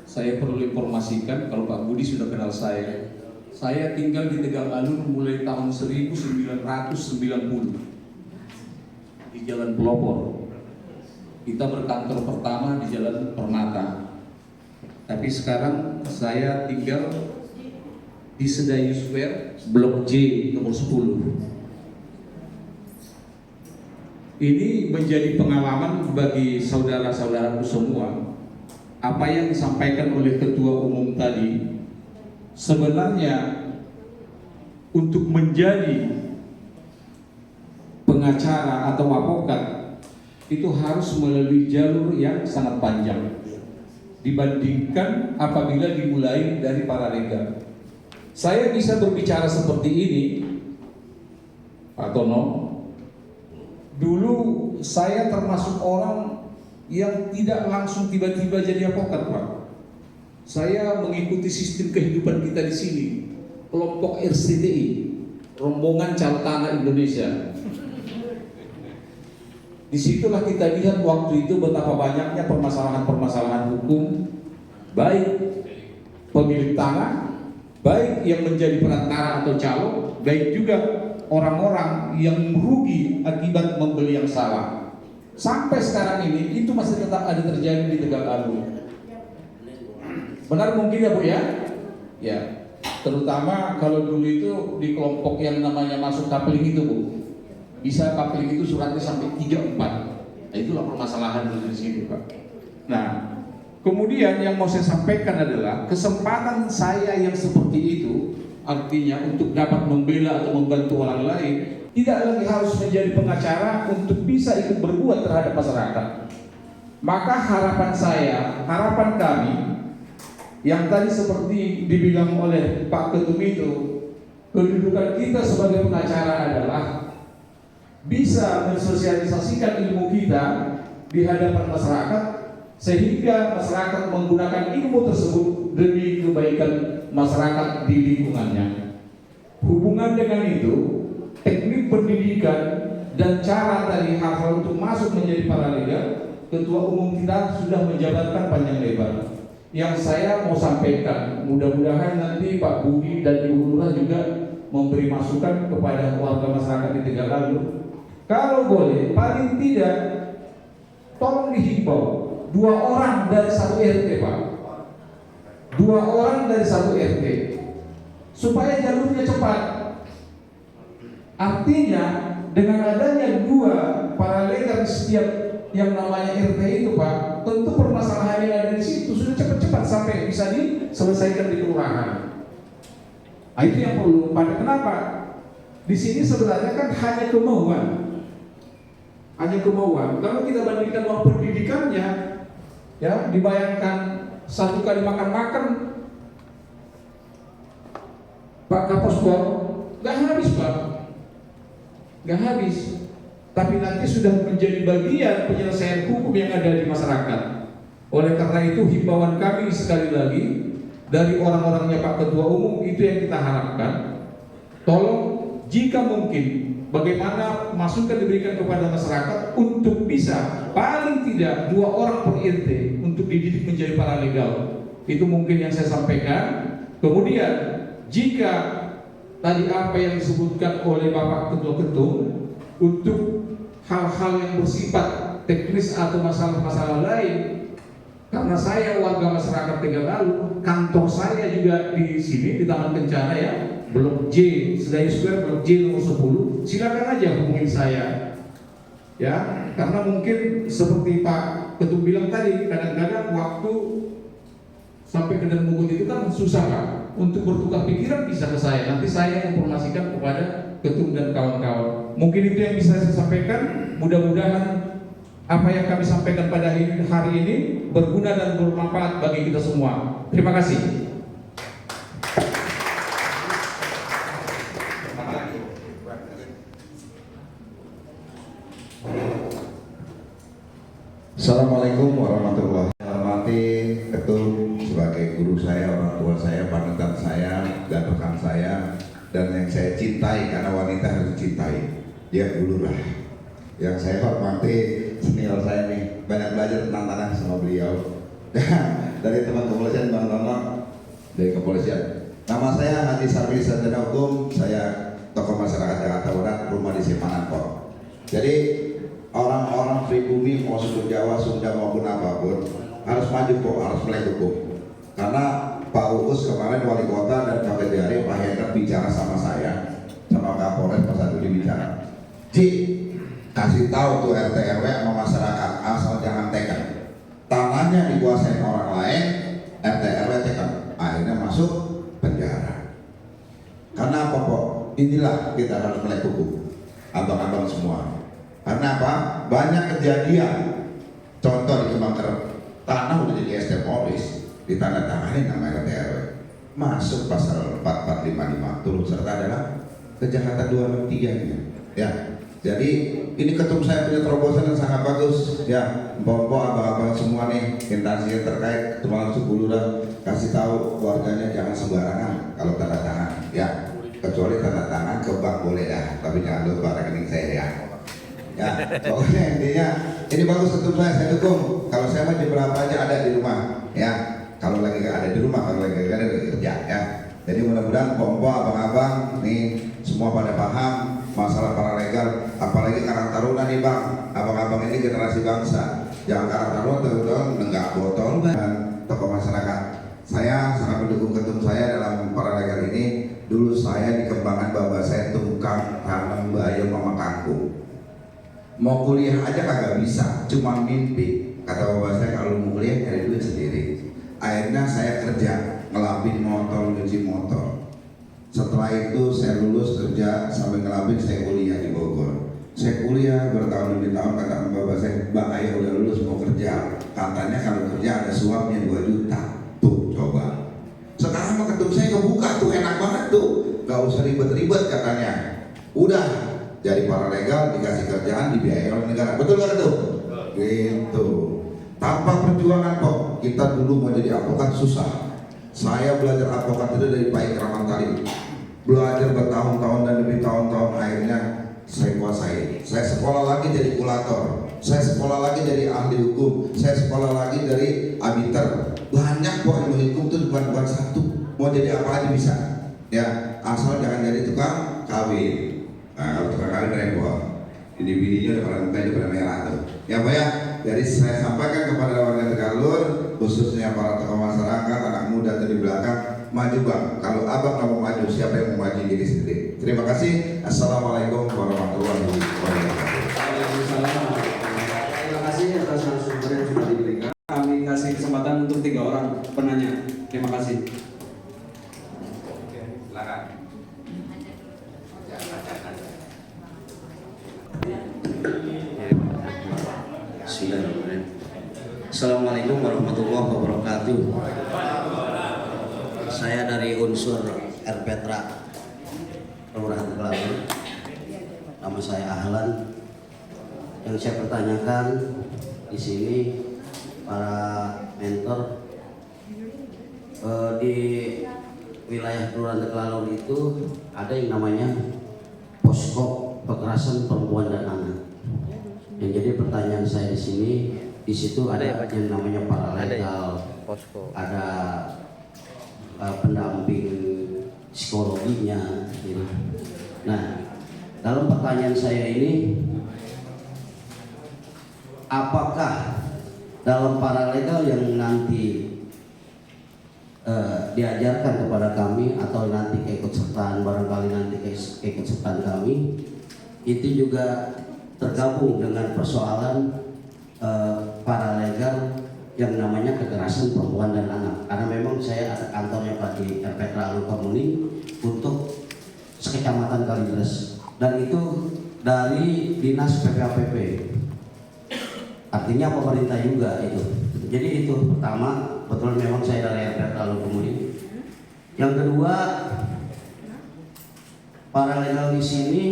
Saya perlu informasikan, kalau Pak Budi sudah kenal saya tinggal di Tegal Alur mulai tahun 1990 di Jalan Pelopor. Kita berkantor pertama di Jalan Permata. Tapi sekarang saya tinggal di Sedayu Square, Blok J nomor 10. Ini menjadi pengalaman bagi saudara-saudaraku semua. Apa yang disampaikan oleh Ketua Umum tadi, sebenarnya untuk menjadi pengacara atau advokat itu harus melalui jalur yang sangat panjang dibandingkan apabila dimulai dari paralegal. Saya bisa berbicara seperti ini, Pak Tono. Dulu saya termasuk orang yang tidak langsung tiba-tiba jadi advokat, Pak. Saya mengikuti sistem kehidupan kita di sini, kelompok RCTI, Rombongan Caltana Indonesia. Disitulah kita lihat waktu itu betapa banyaknya permasalahan-permasalahan hukum, baik pemilik tanah, baik yang menjadi perantara atau calo, baik juga orang-orang yang merugi akibat membeli yang salah. sampai sekarang ini itu masih tetap ada terjadi di Tegalalur. Benar mungkin ya Bu ya? Ya. Terutama kalau dulu itu di kelompok yang namanya masuk kapling itu Bu. Bisa kapling itu suratnya sampai 3-4. Nah, itulah permasalahan dulu di sini Pak. Nah, kemudian yang mau saya sampaikan adalah kesempatan saya yang seperti itu, artinya untuk dapat membela atau membantu orang lain, tidak lagi harus menjadi pengacara untuk bisa ikut berbuat terhadap masyarakat. Maka harapan saya, harapan kami, yang tadi seperti dibilang oleh Pak Ketum itu, kedudukan kita sebagai pengacara adalah bisa mensosialisasikan ilmu kita di hadapan masyarakat, sehingga masyarakat menggunakan ilmu tersebut demi kebaikan masyarakat di lingkungannya. Hubungan dengan itu, teknik pendidikan dan cara dari hal-hal untuk masuk menjadi paralegal, Ketua Umum kita sudah menjabarkan panjang lebar. Yang saya mau sampaikan, mudah-mudahan nanti Pak Budi dan Ibu Lurah juga memberi masukan kepada warga masyarakat di Tegalalur. Kalau boleh, paling tidak tolong dihimbau 2 orang dari 1 RT Pak, 2 orang dari 1 RT, supaya jalurnya cepat. Artinya dengan adanya 2 paralegal di setiap yang namanya RT itu Pak, tentu permasalahan yang ada di situ sudah cepat-cepat sampai bisa diselesaikan di kelurahan. Nah, itu yang perlu. Pada kenapa? Di sini sebenarnya kan hanya kemauan. Hanya kemauan. Kalau kita bandingkan uang pendidikannya, ya dibayangkan 1 kali makan Pak Kapospor, nggak habis Pak, nggak habis. Tapi nanti sudah menjadi bagian penyelesaian hukum yang ada di masyarakat. Oleh karena itu himbauan kami sekali lagi dari orang-orangnya Pak Ketua Umum itu yang kita harapkan. Tolong jika mungkin bagaimana masukan diberikan kepada masyarakat untuk bisa paling tidak 2 orang per RT untuk dididik menjadi paralegal. Itu mungkin yang saya sampaikan. Kemudian jika tadi apa yang disebutkan oleh Bapak Ketua Ketum untuk hal-hal yang bersifat teknis atau masalah-masalah lain, karena saya warga masyarakat Tegalalur, kantor saya juga di sini di Taman Kencana ya, Blok J, Sedayu Square, Blok J nomor 10. Silakan aja hubungin saya. Ya, karena mungkin seperti Pak Ketum bilang tadi, kadang-kadang waktu sampai ke Dan Mogot itu kan susah Pak. Untuk bertukar pikiran bisa ke saya. Nanti saya informasikan kepada Ketum dan kawan-kawan. Mungkin itu yang bisa saya sampaikan. Mudah-mudahan apa yang kami sampaikan pada hari ini berguna dan bermanfaat bagi kita semua. Terima kasih. Assalamualaikum warahmatullahi wabarakatuh. Hormati Ketum sebagai guru saya, orang tua saya, panutan saya, dan rekan saya, dan yang saya cintai karena wanita harus dicintai. Dia Bu Lurah. Yang saya hormati senior saya nih, banyak belajar tentang tanah sama beliau. Dari teman kepolisian Bang Nono dari kepolisian. Nama saya Haji Sarwi Sarjana Hukum. Saya tokoh masyarakat Jakarta Barat, rumah di Simanakor. Jadi orang-orang pribumi mau suku Jawa, Sunda maupun apapun harus maju kok, harus melek hukum. Karena Pak Uus kemarin wali kota dan Pak Kedari, Pak Hendra bicara sama saya, sama Kapolres pas satu dibicara. Ji, kasih tahu tuh RT RW sama masyarakat asal jangan tekan. Tanahnya dikuasain orang lain, RT RW tekan. Akhirnya masuk penjara. Karena apa kok? Inilah kita harus melek hukum, abang-abang semua. Karena apa? Banyak kejadian. Contoh di Kemangker, tanah udah jadi ST Polis, ditandatangani nama RT RW. Masuk pasal 4455 turut serta adalah kejahatan 263-nya. Ya. Jadi ini ketum saya punya terobosan yang sangat bagus. Ya, mpok-mpok, abang-abang semua nih, instansi yang terkait, termasuk Bu Lurah, kasih tahu warganya jangan sembarangan kalau tanda tangan. Ya, kecuali tanda tangan ke bank boleh dah, tapi jangan lupa rekening saya ya. Ya, pokoknya intinya ini bagus ketum saya dukung. Kalau saya mah jam berapa aja ada di rumah, ya. Kalau lagi ada di rumah, kalau lagi ada kerja, ya. Jadi mudah-mudahan pompo abang-abang nih semua pada paham masalah paralegal, apalagi Karang Taruna nih bang, abang-abang ini generasi bangsa. Jangan karena taruh nenggak botol dan tokoh masyarakat. Saya sangat mendukung ketum saya dalam paralegal ini. Dulu saya dikembangkan bapak saya tukang tanam bayam sama kangkung. Mau kuliah aja kagak bisa, cuma mimpi. Kata bapak saya kalau mau kuliah cari duit sendiri. Akhirnya saya kerja ngelapin motor, nyuci motor. Setelah itu saya lulus kerja sampai ngelapin, saya kuliah di Bogor. Saya kuliah bertahun demi tahun, kata bapak saya, Bang Ayah udah lulus mau kerja. Katanya kalau kerja ada suapnya 2 juta. Tuh coba. Sekarang mah ketum saya kebuka tuh, enak banget tuh. Gak usah ribet-ribet katanya. Udah jadi paralegal, dikasih kerjaan, dibiayai oleh negara. Betul gak tuh? Gitu. Tanpa perjuangan kok. Kita dulu mau jadi advokat susah. Saya belajar advokat itu dari Pak Ikraman tadi. Belajar bertahun-tahun dan demi tahun-tahun, akhirnya saya kuasai. Saya sekolah lagi jadi kurator. Saya sekolah lagi dari ahli hukum. Saya sekolah lagi dari arbiter. Banyak kok ilmu hukum itu bukan satu. Mau jadi apa aja bisa. Ya, asal jangan jadi tukang kawin. Nah, kalau tukang kawin repot. Ini bininya udah pada merah tuh. Ya Pak ya, jadi saya sampaikan kepada warga Tegalur, khususnya para tokoh masyarakat, anak muda di belakang, maju Bang. Kalau Abang nggak mau maju, siapa yang mau maju diri sendiri? Terima kasih. Assalamualaikum warahmatullahi wabarakatuh. Waalaikumsalam. Terima kasih atas narasumber yang sudah diberikan. Kami kasih kesempatan untuk 3 orang penanya. Terima kasih. Silakan. Assalamualaikum warahmatullahi wabarakatuh. Saya dari unsur RPetra Kelurahan Tegalur. Nama saya Ahlan. Yang saya pertanyakan di sini para mentor, di wilayah Kelurahan Tegalur itu ada yang namanya posko kekerasan perempuan dan anak. Yang jadi pertanyaan saya di sini, di situ ada yang namanya paralegal, ada pendamping psikologinya. Gitu. Nah, dalam pertanyaan saya ini, apakah dalam paralegal yang nanti diajarkan kepada kami atau nanti keikutsertaan, barangkali nanti keikutsertaan kami itu juga tergabung dengan persoalan paralegal yang namanya kekerasan perempuan dan anak. Karena memang saya ada kantornya Pak di RPetra Alukemuni untuk sekecamatan Kalideres, dan itu dari dinas PPAPP, artinya pemerintah juga itu. Jadi itu pertama, betul memang saya dari RPetra Alukemuni. Yang kedua, paralegal di sini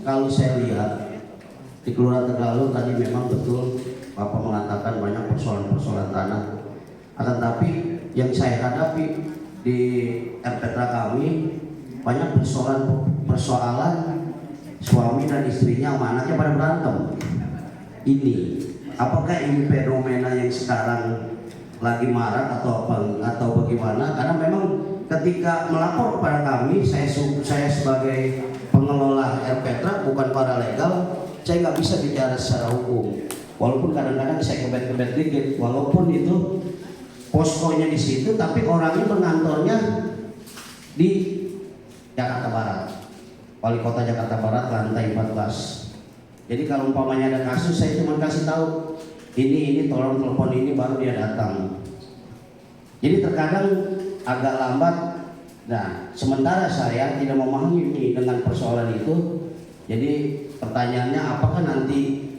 kalau saya lihat di Kelurahan Tegalur tadi memang betul Bapak mengatakan banyak persoalan-persoalan tanah. Akan tapi yang saya hadapi di RPetra kami banyak persoalan suami dan istrinya sama anaknya pada berantem. Ini apakah ini fenomena yang sekarang lagi marak atau bagaimana? Karena memang ketika melapor kepada kami, saya sebagai pengelola RPetra bukan paralegal, saya nggak bisa bicara secara hukum. Walaupun kadang-kadang saya kebet-kebet dikit, walaupun itu poskonya di situ, tapi orangnya mengantornya di Jakarta Barat, Wali Kota Jakarta Barat, lantai 14. Jadi kalau umpamanya ada kasus, saya cuma kasih tahu ini tolong telepon ini, baru dia datang. Jadi terkadang agak lambat. Nah, sementara saya tidak memahami ini dengan persoalan itu. Jadi pertanyaannya, apakah nanti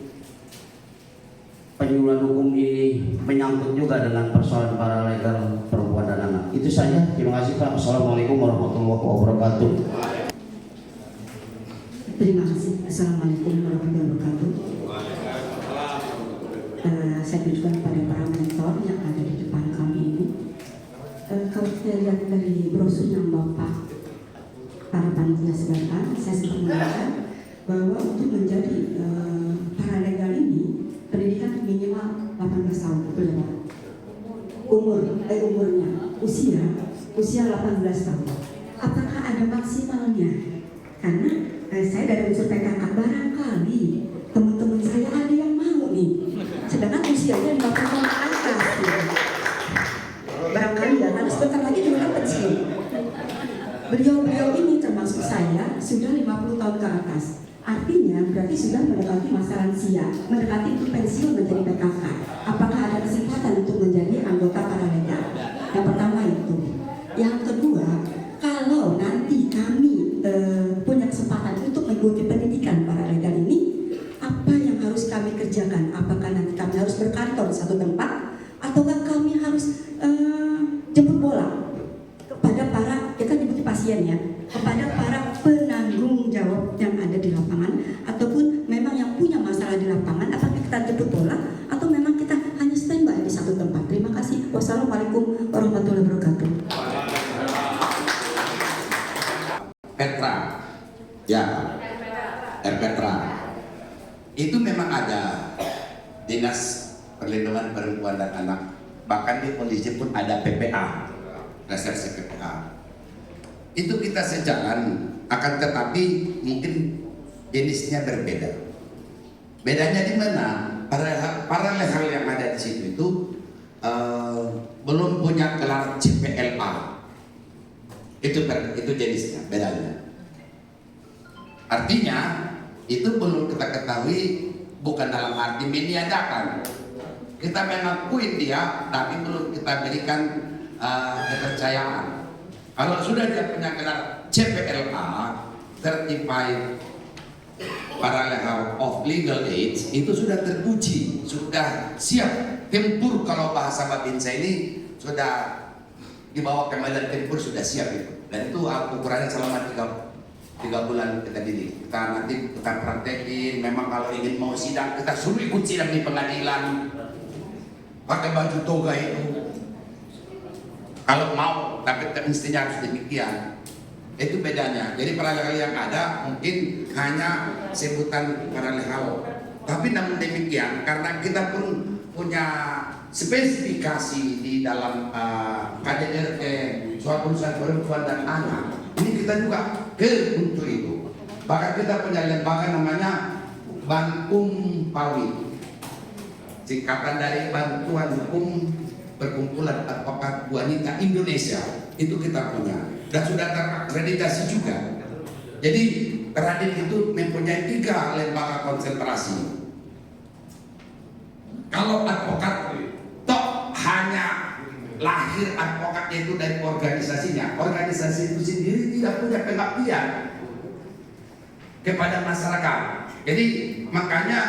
penyuluhan hukum ini menyangkut juga dengan persoalan paralegal perempuan dan anak? Itu saja. Terima kasih Pak. Assalamualaikum warahmatullahi wabarakatuh. Terima kasih. Assalamualaikum warahmatullahi wabarakatuh. Saya tunjukkan kepada para mentor yang ada di depan kami ini. Kalau kita lihat dari brosur yang Bapak para panitia sebarkan, saya sempat mengatakan bahwa untuk menjadi paralegal ini pendidikan minimal 18 tahun, betul ya Pak? Umurnya usia 18 tahun. Apakah ada maksimalnya? Karena saya dari unsur PKK, barangkali teman-teman saya ada yang mau nih Beliau-beliau ini termasuk saya sudah 50 tahun ke atas. Artinya berarti sudah mendekati masa lansia, mendekati untuk pensiun menjadi PKK. Apakah ada kesempatan untuk menjadi anggota Paralega? Yang pertama itu. Yang kedua, kalau nanti kami punya kesempatan untuk mengikuti pendidikan Paralega ini, apa yang harus kami kerjakan? Apakah nanti kami harus berkantor di satu tempat, ataukah kami harus jemput bola kepada para, kita nyebut pasien ya, kepada para penanggung jawab yang ada di lapangan, ataupun memang yang punya masalah di lapangan, apakah kita jemput bola atau memang kita hanya standby di satu tempat. Terima kasih. Wassalamualaikum warahmatullahi wabarakatuh. Petra, ya, Petra. Itu memang ada Dinas Perlindungan Perempuan dan Anak. Bahkan di polisi pun ada PPA, reserse PPA. Itu kita sejalan, akan tetapi mungkin jenisnya berbeda. Bedanya di mana? Para legal yang ada di situ itu belum punya gelar CPLA. Itu jenisnya, bedanya. Artinya itu belum kita ketahui, bukan dalam arti meniadakan. Kita mengakui dia, tapi belum kita berikan kepercayaan. Kalau sudah dia punya gelar CPLA, Certified Paralegal of Legal Aid, itu sudah teruji, sudah siap tempur. Kalau bahasa Babinsa ini sudah dibawa ke medan tempur, sudah siap itu. Dan itu ukurannya selama 3 bulan kita didik. Kita nanti kita praktekin. Memang kalau ingin mau sidang, kita suruh ikut sidang di pengadilan, pakai baju toga itu. Kalau mau, tapi mestinya harus demikian. Itu bedanya. Jadi paralegal yang ada mungkin hanya sebutan paralegal. Tapi namun demikian, karena kita pun punya spesifikasi di dalam KDRT Suatu Urusan Perempuan dan Anak, ini kita juga untuk itu. Bahkan kita punya lembaga namanya Bankum Pawi, singkatan dari Bantuan Hukum Perkumpulan Advokat Wanita Indonesia. Itu kita punya dan sudah terakreditasi juga. Jadi Radin itu mempunyai 3 lembaga konsentrasi. Kalau advokat toh hanya lahir advokatnya itu dari organisasinya, organisasi itu sendiri tidak punya pengabdian kepada masyarakat. Jadi makanya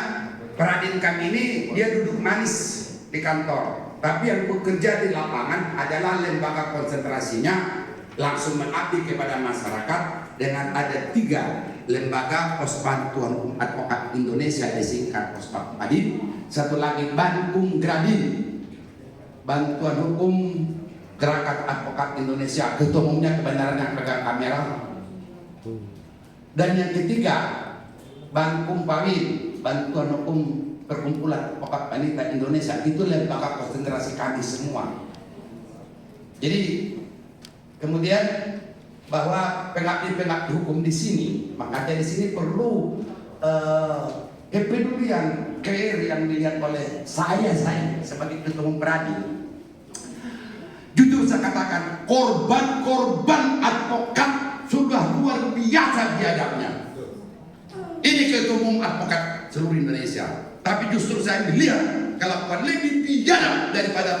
Radin kami ini dia duduk manis di kantor, tapi yang bekerja di lapangan adalah lembaga konsentrasinya langsung mengabdi kepada masyarakat dengan ada 3 lembaga pos bantuan hukum advokat Indonesia, disingkat Pospat Adin. Satu lagi Bankum Gradin, Bantuan Hukum Gerakan Advokat Indonesia, ketua umumnya kebenaran yang pegang kamera. Dan yang ketiga Bankum Pawi, Bantuan Hukum Perkumpulan Advokat Wanita Indonesia. Itu lembaga konsentrasi kami semua. Jadi kemudian bahwa pengabdi hukum di sini, makanya di sini perlu kepedulian, care yang dilihat oleh saya sebagai ketua umum Radin. Jujur saya katakan, korban-korban advokat sudah luar biasa biadabnya. Ini ketua umum advokat seluruh Indonesia, tapi justru saya melihat kelakuan lebih biadab daripada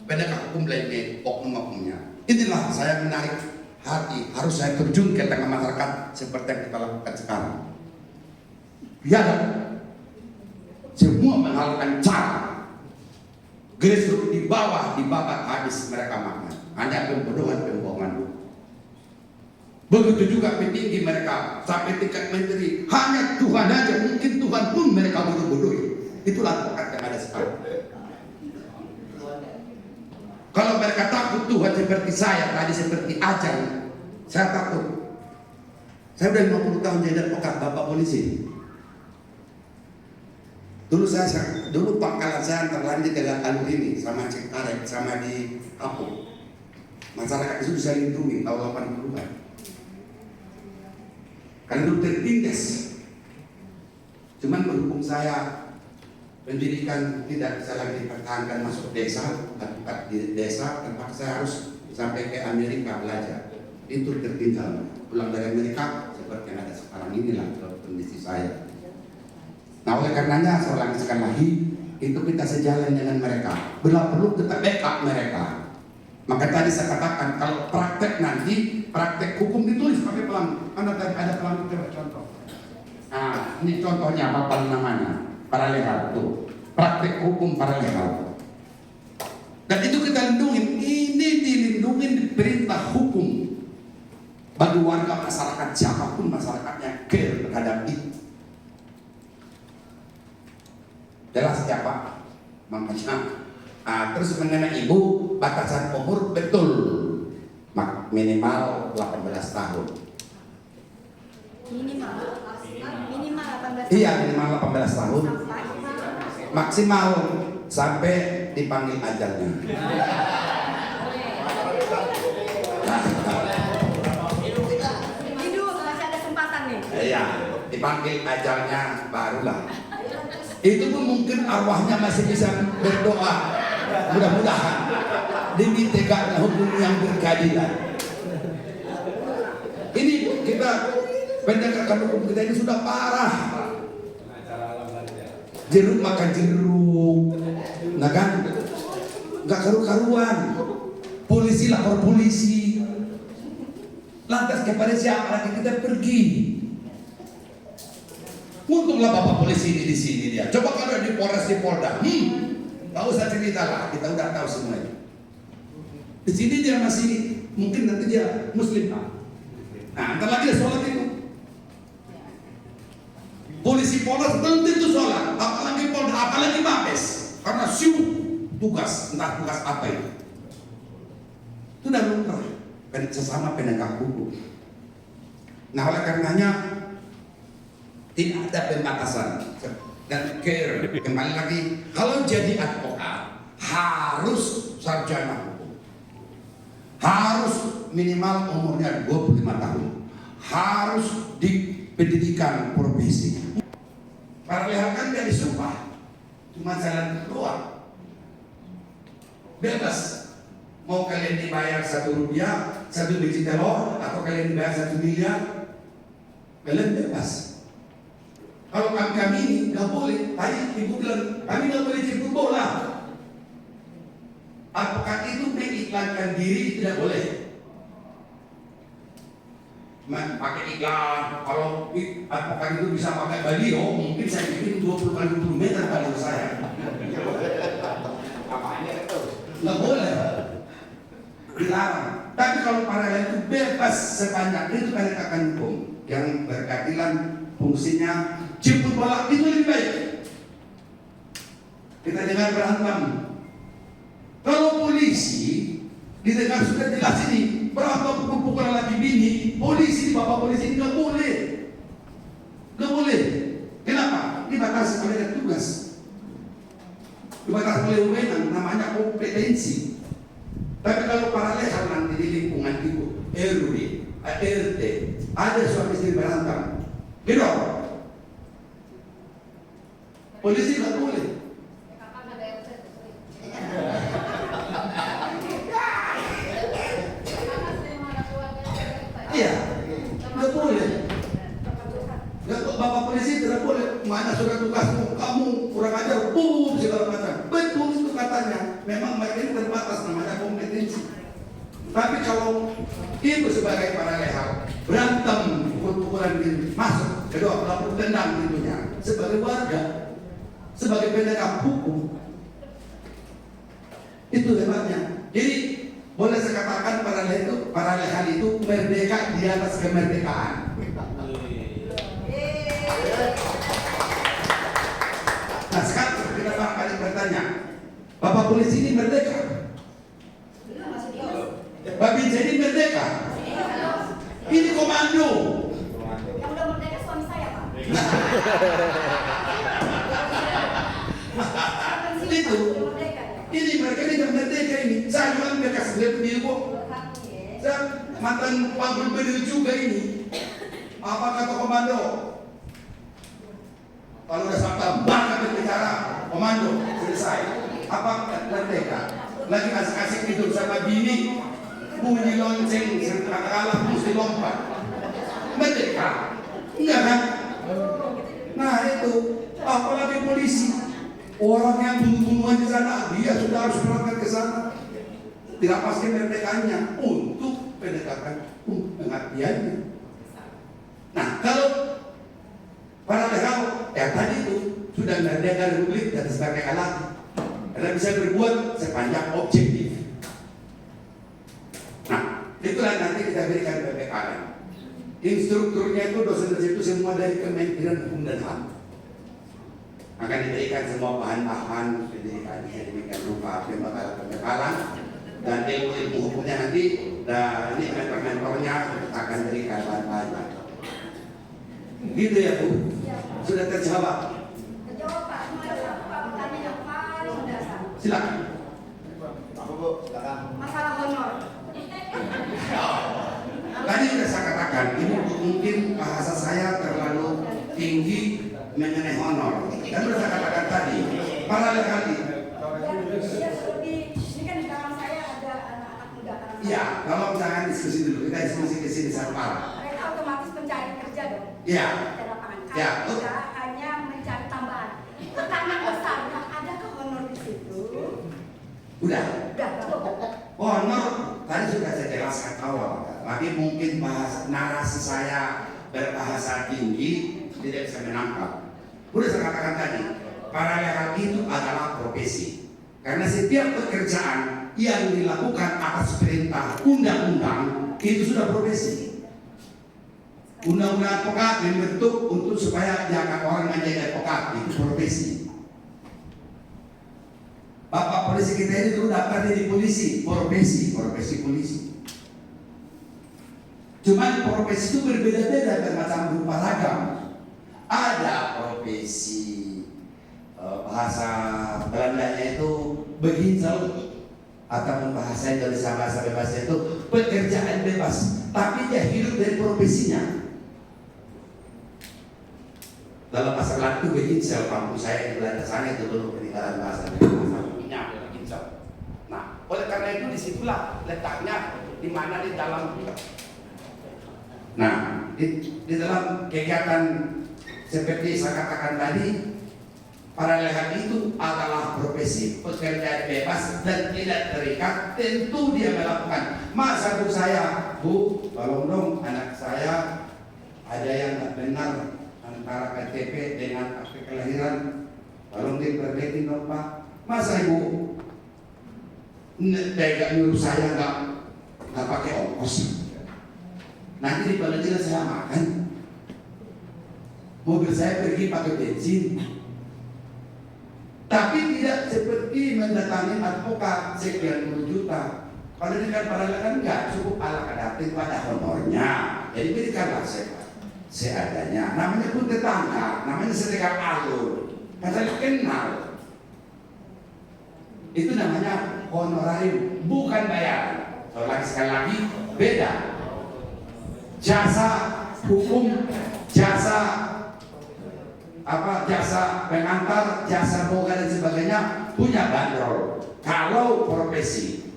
penegak hukum lainnya, oknum-oknumnya. Inilah saya menarik hati, harus saya terjun ke tengah masyarakat seperti yang kita lakukan sekarang. Biadab, semua menghalalkan cara, grassroots di bawah dibabat habis mereka makan, hanya pembohongan. Begitu juga petinggi mereka sampai tingkat menteri, hanya Tuhan aja, mungkin Tuhan pun mereka bodoh-bodohi. Itulah advokat yang ada sekarang. Kalau mereka takut Tuhan seperti saya tadi, seperti Ajang, saya takut. Saya udah 50 tahun jadi advokat, bapak polisi. Dulu pangkalan saya antara lain di Tegal Alur ini, sama Cengkareng, sama di Kapuk. Masyarakat itu bisa lindungi tahun 80-an. Karena itu tertindas. Cuman berhubung saya pendidikan tidak bisa lagi dipertahankan masuk desa, advokat di desa, terpaksa saya harus sampai ke Amerika belajar. itu tertinggal. Pulang dari Amerika seperti yang ada sekarang inilah kondisi saya. Nah oleh karenanya saya ulangi sekali lagi, itu kita sejalan dengan mereka. Bila perlu kita backup mereka. Maka tadi saya katakan kalau praktek nanti, praktek hukum ditulis pakai pelang. Ada pelang itu contoh. Nah ini contohnya apa namanya? Paralel tuh. Praktek hukum paralel. Dan itu kita lindungi. Ini dilindungi di perintah hukum bagi warga masyarakat, siapapun masyarakatnya care terhadap itu. Jelas ya Pak? Makanya terus mengenai ibu, batasan umur betul minimal 18 tahun. Minimal 18 tahun. Iya, minimal 18 tahun. Maksimal sampai dipanggil ajalnya. Hidup masih ada kesempatan nih. Iya, dipanggil ajalnya barulah. Itu pun mungkin arwahnya masih bisa berdoa. Mudah-mudahan demi tegaknya hukum yang berkeadilan. Ini kita penegakan hukum kita ini sudah parah. Jeruk makan jeruk, nah kan? Nggak karu-karuan. Polisi lapor polisi. Lantas kepada siapa lagi kita pergi? Untunglah bapak polisi ini di sini dia. Coba kalau di Polres di Polda, nggak usah cerita lah, kita udah tahu semuanya. Di sini dia masih mungkin nanti dia Muslim. Nah, ntar lagi dia sholat itu. Polisi Polres belum tentu sholat, apalagi Polda, apalagi Mabes, karena sibuk tugas, entah tugas apa itu. Itu udah lumrah, sesama penegak hukum. Nah oleh karenanya tidak ada pembatasan dan care. Kembali lagi, kalau jadi advokat harus sarjana hukum, harus minimal umurnya 25 tahun, harus di pendidikan profesi. Paralel kan dari sumpah, cuma jalan keluar, bebas. Mau kalian dibayar 1 rupiah, 1 biji telur, atau kalian dibayar 1 miliar, kalian bebas. Kalau kami ini nggak boleh. Tadi ibu bilang kami nggak boleh jemput bola. Advokat itu mengiklankan diri tidak boleh. Pakai iklan, kalau advokat itu bisa pakai baliho, mungkin saya bikin 20 kali 20 meter baliho saya. Apanya itu? Nggak boleh, dilarang. Tapi kalau paralel itu bebas sepanjang itu penegakan hukum yang berkeadilan, fungsinya jemput bola itu lebih baik. Kita dengar berantem. Kalau polisi didengar sudah jelas ini berapa pukul-pukulan lagi bini, polisi, bapak polisi ini nggak boleh, nggak boleh. Kenapa? Dibatasi oleh tugas, dibatasi oleh wewenang, namanya kompetensi. Tapi kalau paralel nanti di lingkungan itu RW, RT, ada suami istri berantem, gitu, polisi nggak boleh. Iya, nggak boleh. Bapak polisi tidak boleh. Mana surat tugasmu? Kamu kurang ajar, segala macam. Betul itu katanya. Memang mereka ini terbatas, namanya kompetensi. Tapi kalau ibu sebagai paralel berantem, pukul-pukulan masuk, kedua pelaku tendang tentunya. Sebagai warga, sebagai penegak hukum, itu hebatnya. Jadi boleh saya katakan paralel itu merdeka di atas kemerdekaan. Nah sekarang kita balik bertanya, Bapak polisi ini merdeka? Babi jadi merdeka? Ini komando. Yang udah merdeka suami saya, Pak. Itu. Ini mereka ini merdeka ini. Saya juga bekas beliau punya kok. Saya mantan Pak Gubernur juga ini. Apa kata komando? Kalau udah sampai banget berbicara komando selesai. Apa merdeka? Lagi asik-asik tidur sama bini, bunyi lonceng setelah mesti lompat. Merdeka, enggak kan? Nah itu, apalagi polisi, orang yang bunuh-bunuhan di sana, dia sudah harus berangkat ke sana. Tidak pasti merdekanya untuk pendekatan pengabdiannya. Nah kalau para legal, ya tadi itu sudah merdeka Republik dan sebagai alat, karena bisa berbuat sepanjang objektif. Nah, itulah nanti kita berikan PPKN. Instrukturnya itu dosen-dosen itu semua dari Kementerian Hukum dan HAM. Akan diberikan semua bahan-bahan pendidikannya demikian rupa pembekalan dan ilmu hukumnya nanti. Dan ini mentor-mentornya akan berikan bahan-bahan. Gitu ya Bu? Sudah terjawab? Terjawab Pak, cuma ada satu Pak pertanyaan yang paling mendasar. Silakan. Apa Bu? Silakan. Masalah honor. Tadi sudah saya katakan, ini mungkin bahasa saya terlalu tinggi mengenai honor. Dan sudah saya katakan tadi, paralel kali. Dia lebih, ini kan di belakang saya ada anak-anak muda. Iya, kalau jangan diskusi dulu, kita diskusi ke sini sama. Mereka otomatis mencari kerja dong. Iya. Di lapangan. Ya. Kita hanya mencari tambahan. Pertanyaan besarnya, adakah honor di situ? Udah. Udah, Honor tadi sudah saya jelaskan awal. Tapi mungkin narasi saya berbahasa tinggi tidak bisa menangkap. Sudah saya katakan tadi, paralel itu adalah profesi. Karena setiap pekerjaan yang dilakukan atas perintah undang-undang itu sudah profesi. Undang-undang advokat membentuk untuk supaya diangkat orang menjadi advokat, itu profesi. Bapak polisi kita ini dulu daftar jadi polisi, profesi polisi. Cuman profesi itu berbeda-beda bermacam rupa ragam. Ada profesi bahasa Belandanya itu beginzel, atau bahasa Indonesia bahasa bebasnya itu pekerjaan bebas, tapi dia hidup dari profesinya. Dalam bahasa Belanda itu beginzel, kampung saya di Belanda sana itu dulu peninggalan bahasa beginzel. Nah, oleh karena itu disitulah letaknya di mana di dalam. Nah, di dalam kegiatan seperti saya katakan tadi, paralel itu adalah profesi pekerjaan bebas dan tidak terikat. Tentu dia melakukan. Masa Bu saya, Bu, tolong dong anak saya ada yang nggak benar antara KTP dengan akte kelahiran, tolong diperbaiki dong Pak. Masa Ibu tega nyuruh saya nggak pakai ongkos? Nanti di pengadilan saya makan, mobil saya pergi pakai bensin. Tapi tidak seperti mendatangi advokat sekian puluh juta. Kalau dengan paralel kan nggak cukup ala kadar pada honornya. Jadi berikanlah seadanya. Namanya pun tetangga, namanya sedekah alur, padahal kenal. Itu namanya honorarium, bukan bayaran. Sekali lagi beda. Jasa hukum, jasa pengantar, jasa boga dan sebagainya punya bandrol. Kalau profesi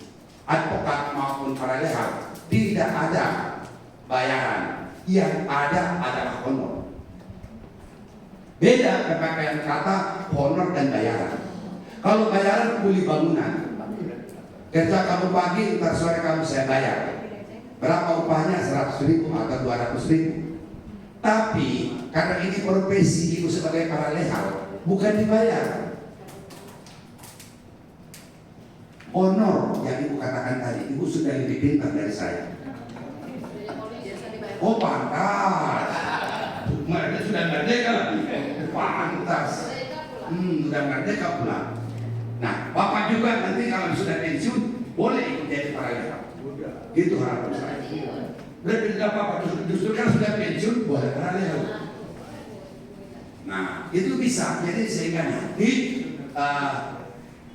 advokat maupun paralegal tidak ada bayaran, yang ada adalah honor. Beda pemakaian kata honor dan bayaran. Kalau bayaran kuli bangunan, kerja kamu pagi, ntar sore kamu saya bayar. Berapa upahnya? 100.000 atau 200.000. Tapi karena ini profesi ibu sebagai paralegal, bukan dibayar. Honor yang ibu katakan tadi, ibu sudah lebih pintar dari saya. Oh pantas, mereka sudah merdeka lagi. Pantas, sudah merdeka pula. Nah, Bapak juga nanti kalau sudah pensiun boleh ikut jadi paralegal. Itu harapan saya. Lebih tidak apa-apa, justru kan sudah pensiun boleh paralegal. Nah, itu bisa. Jadi sehingga nanti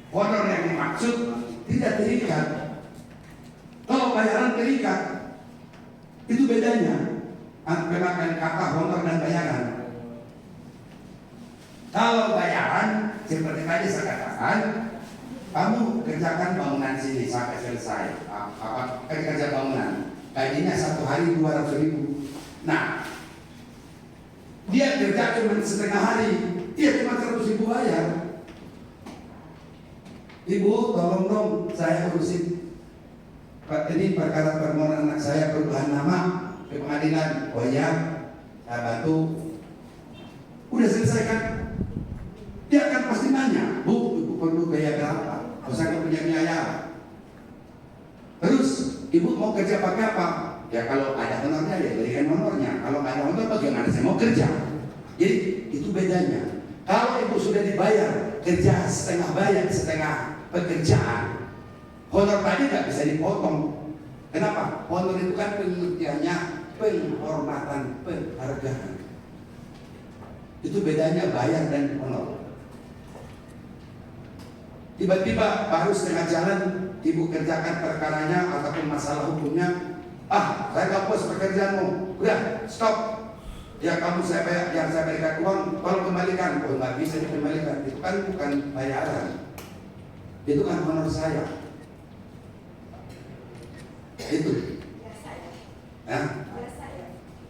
honor yang dimaksud tidak terikat. Kalau bayaran terikat, itu bedanya pemakaian kata honor dan bayaran. Kalau bayaran seperti tadi saya katakan, kamu kerjakan bangunan sini sampai selesai. Kerja bangunan, gajinya 1 hari 200.000. Nah, dia kerja cuma setengah hari, dia cuma 100.000 bayar. Ibu, tolong dong, saya urusin ini perkara permohonan anak saya perubahan nama ke pengadilan. Oh ya, saya bantu. Udah selesai kan? Dia akan pasti nanya, Bu, ibu perlu biaya berapa? Saya nggak punya biaya. Terus, ibu mau kerja pakai apa? Ya kalau ada honornya, ya berikan honornya. Kalau nggak ada honor, bagaimana saya mau kerja? Jadi itu bedanya. Kalau ibu sudah dibayar, kerja setengah bayar, setengah pekerjaan, honor tadi nggak bisa dipotong. Kenapa? Honor itu kan pengertiannya penghormatan, penghargaan. Itu bedanya bayar dan honor. Tiba-tiba baru setengah jalan ibu kerjakan perkaranya ataupun masalah hukumnya, saya nggak puas pekerjaanmu, udah stop. Ya kamu saya bayar, yang saya berikan uang, tolong kembalikan. Oh nggak bisa dikembalikan, itu kan bukan bayaran, itu kan honor saya. Itu,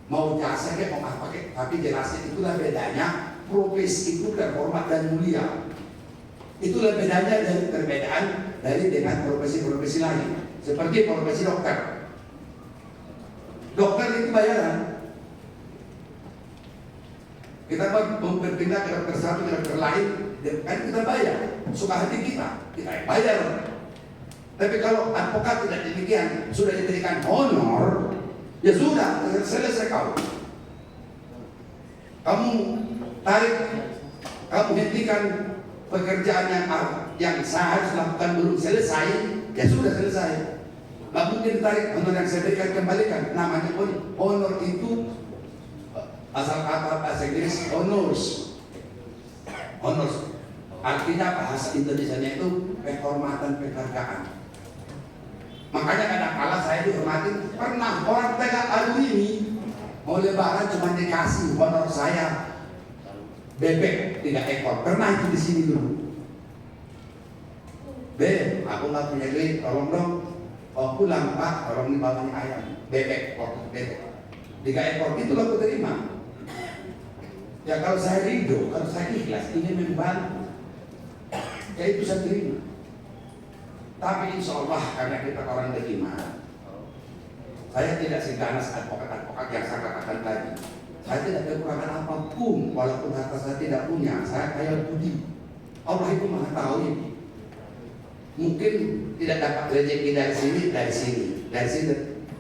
mau jasa kayak mau apa kayak, tapi jelasin itulah bedanya profesi itu terhormat dan mulia. Itulah bedanya dan perbedaan dari dengan profesi-profesi lain. Seperti profesi dokter. Dokter itu bayaran. Kita mau berpindah ke dokter satu ke dokter lain, kan kita bayar. Suka hati kita yang bayar. Tapi kalau advokat tidak demikian, sudah diberikan honor, ya sudah selesai kau. Kamu tarik, kamu hentikan pekerjaan yang saya harus lakukan belum selesai, ya sudah selesai. Nggak mungkin tarik honor yang saya berikan kembalikan. Namanya pun honor itu asal kata bahasa Inggris honors. Honors artinya bahasa Indonesianya itu penghormatan, penghargaan. Makanya kadang-kala saya dihormatin. Pernah orang Tegal Alu ini mau lebaran cuma dikasih honor saya bebek 3 ekor. Pernah itu di sini dulu. Aku nggak punya duit, tolong dong. Oh pulang Pak, tolong dibawanya ayam, bebek, bebek 3 ekor. Itulah aku terima. Ya kalau saya ridho, kalau saya ikhlas ingin membantu, ya itu saya terima. Tapi insya Allah karena kita orang beriman, saya tidak seganas advokat-advokat yang saya katakan tadi. Saya tidak kekurangan apapun, walaupun harta saya tidak punya. Saya kaya budi. Allah itu maha tahu. Mungkin tidak dapat rezeki dari sini, dari sini, dari sini.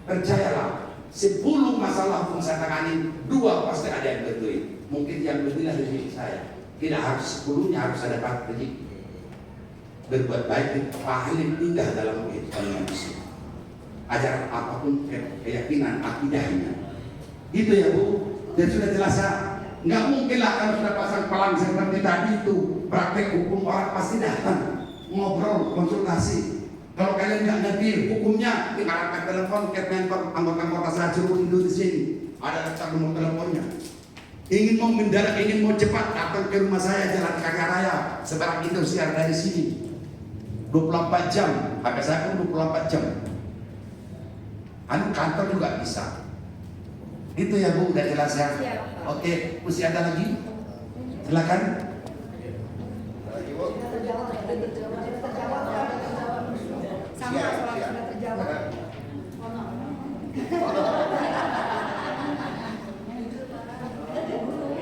Percayalah, 10 masalah hukum saya tangani, 2 pasti ada yang berduit. Mungkin yang berduit rezeki saya. Tidak harus 10-nya harus ada dapat rezeki. Berbuat baik itu paling indah dalam kehidupan manusia. Ajaran apapun keyakinan akidahnya. Gitu ya Bu. Dan sudah jelas ya, nggak mungkin lah kalau sudah pasang pelang seperti tadi itu praktek hukum orang pasti datang ngobrol konsultasi. Kalau kalian nggak ngerti hukumnya, tinggal angkat telepon ke mentor anggota saya suruh dulu di sini. Ada nomor teleponnya. Ingin mau mendarat, ingin mau cepat datang ke rumah saya Jalan Kaki Raya sebarang itu siar dari sini. 24 jam, HP saya pun 24 jam. Kantor juga bisa. Itu ya Bu, udah jelas ya. Oke, mesti ada lagi? Silakan.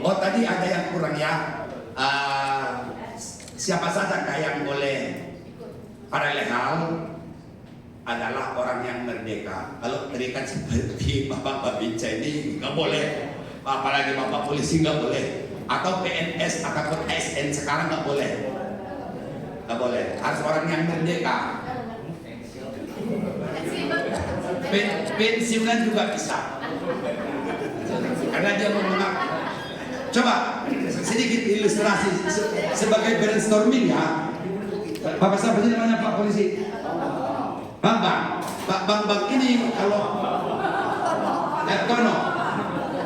Oh tadi ada yang kurang ya. Siapa saja yang boleh paralegal adalah orang yang merdeka. Kalau terikat seperti Bapak Babinca ini nggak boleh, apalagi Bapak polisi nggak boleh, atau PNS ataupun ASN sekarang nggak boleh, nggak boleh. Harus orang yang merdeka. Pensiunan juga bisa, karena dia mengenal. Coba sedikit ilustrasi sebagai brainstorming ya. Bapak siapa sih namanya Pak Polisi? Bang ini kalau Tono,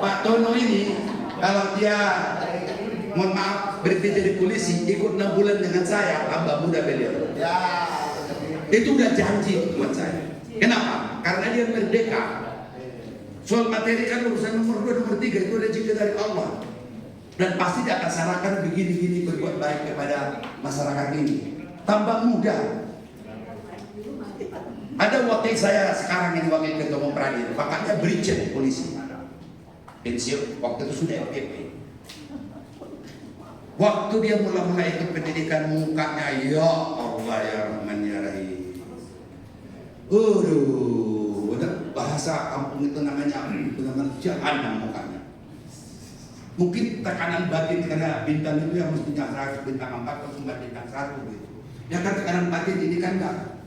Pak Tono ini kalau dia mohon maaf berhenti jadi polisi, ikut 6 bulan dengan saya, tambah muda beliau. Itu udah janji buat saya. Kenapa? Karena dia merdeka. Soal materi kan urusan nomor 2, nomor 3 itu rezeki dari Allah. Dan pasti dia akan sarankan begini-gini berbuat baik kepada masyarakat ini. Tambah muda. Ada wakil saya sekarang ini, wakil ketua umum Pradin, pakatnya brigjen polisi. Pensiun, waktu itu sudah FPP. Waktu dia mula-mula ikut pendidikan, mukanya ya Allah ya Rahman ya Rahim. Benar bahasa kampung itu namanya benar-benar jahanam mukanya. Mungkin tekanan batin karena bintang itu yang mestinya 100, bintang 4 atau bintang 1 gitu. Ya kan tekanan batin ini kan enggak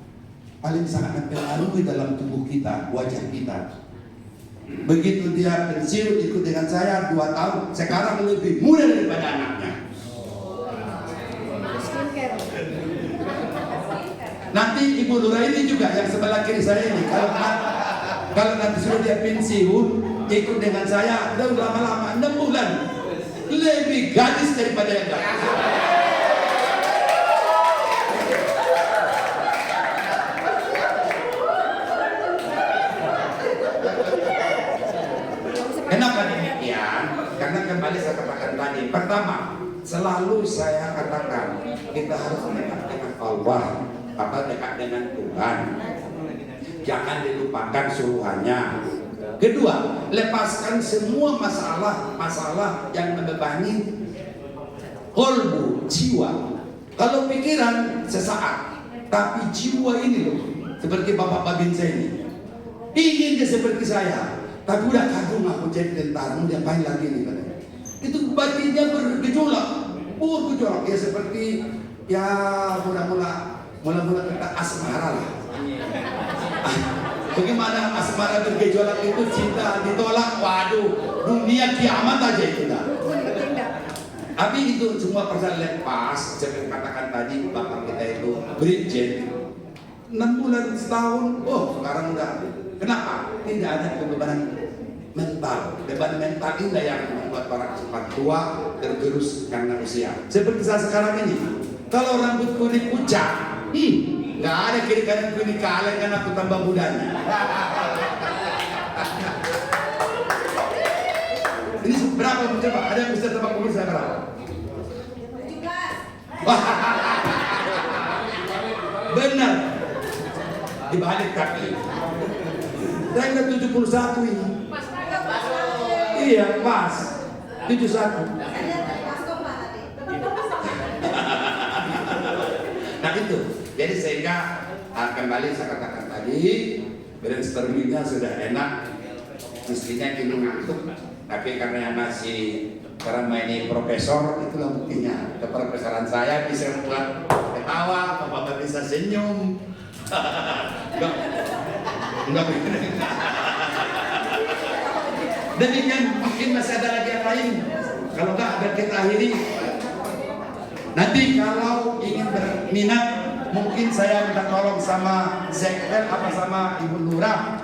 paling sangat mempengaruhi dalam tubuh kita, wajah kita. Begitu dia pensiun ikut dengan saya 2 tahun, sekarang lebih muda daripada anaknya. Nanti Ibu Lura ini juga yang sebelah kiri saya ini, kalau nanti sudah dia pensiun ikut dengan saya, udah lama-lama 6 bulan lebih gadis daripada yang lain. Kenapa demikian? Karena kembali saya katakan tadi, pertama selalu saya katakan kita harus dekat dengan Allah, dekat dengan Tuhan, jangan dilupakan suruhannya. Kedua, lepaskan semua masalah yang membebani kolbu, jiwa. Kalau pikiran sesaat, tapi jiwa ini loh, seperti Bapak Babinsa ini, ingin dia seperti saya, tapi udah kagum aku jadi tentara, mau diapain lagi nih katanya. Itu batinnya bergejolak ya seperti ya mula-mula tentang asmara lah. Bagaimana asmara bergejolak itu, cinta ditolak, waduh, dunia kiamat aja itu dah. Tapi itu semua persoalan lepas. Seperti katakan tadi bapak kita itu brigjen 6 bulan setahun, sekarang udah. Kenapa? Tidak ada kebebanan mental. Beban mental ini yang membuat orang cepat tua, tergerus karena usia. Seperti saya sekarang ini, kalau rambut kuning pucat, nggak ada kiri kanan kuning kalah karena aku tambah mudanya. Ini berapa coba? Ada yang bisa tebak umur saya berapa? 17. Benar. Dibalik kaki. Saya udah 71 ini. Iya pas 71. Nah itu. Jadi sehingga kembali saya katakan tadi, brainstormingnya sudah enak, mestinya kini ngantuk, tapi karena masih karena ini profesor, itulah buktinya. Keprofesoran saya bisa membuat ketawa, Bapak bisa senyum. Enggak. Demikian mungkin masih ada lagi yang lain. Kalau enggak agar kita akhiri. Nanti kalau ingin berminat, mungkin saya minta tolong sama Sektel apa sama Ibu Lurah,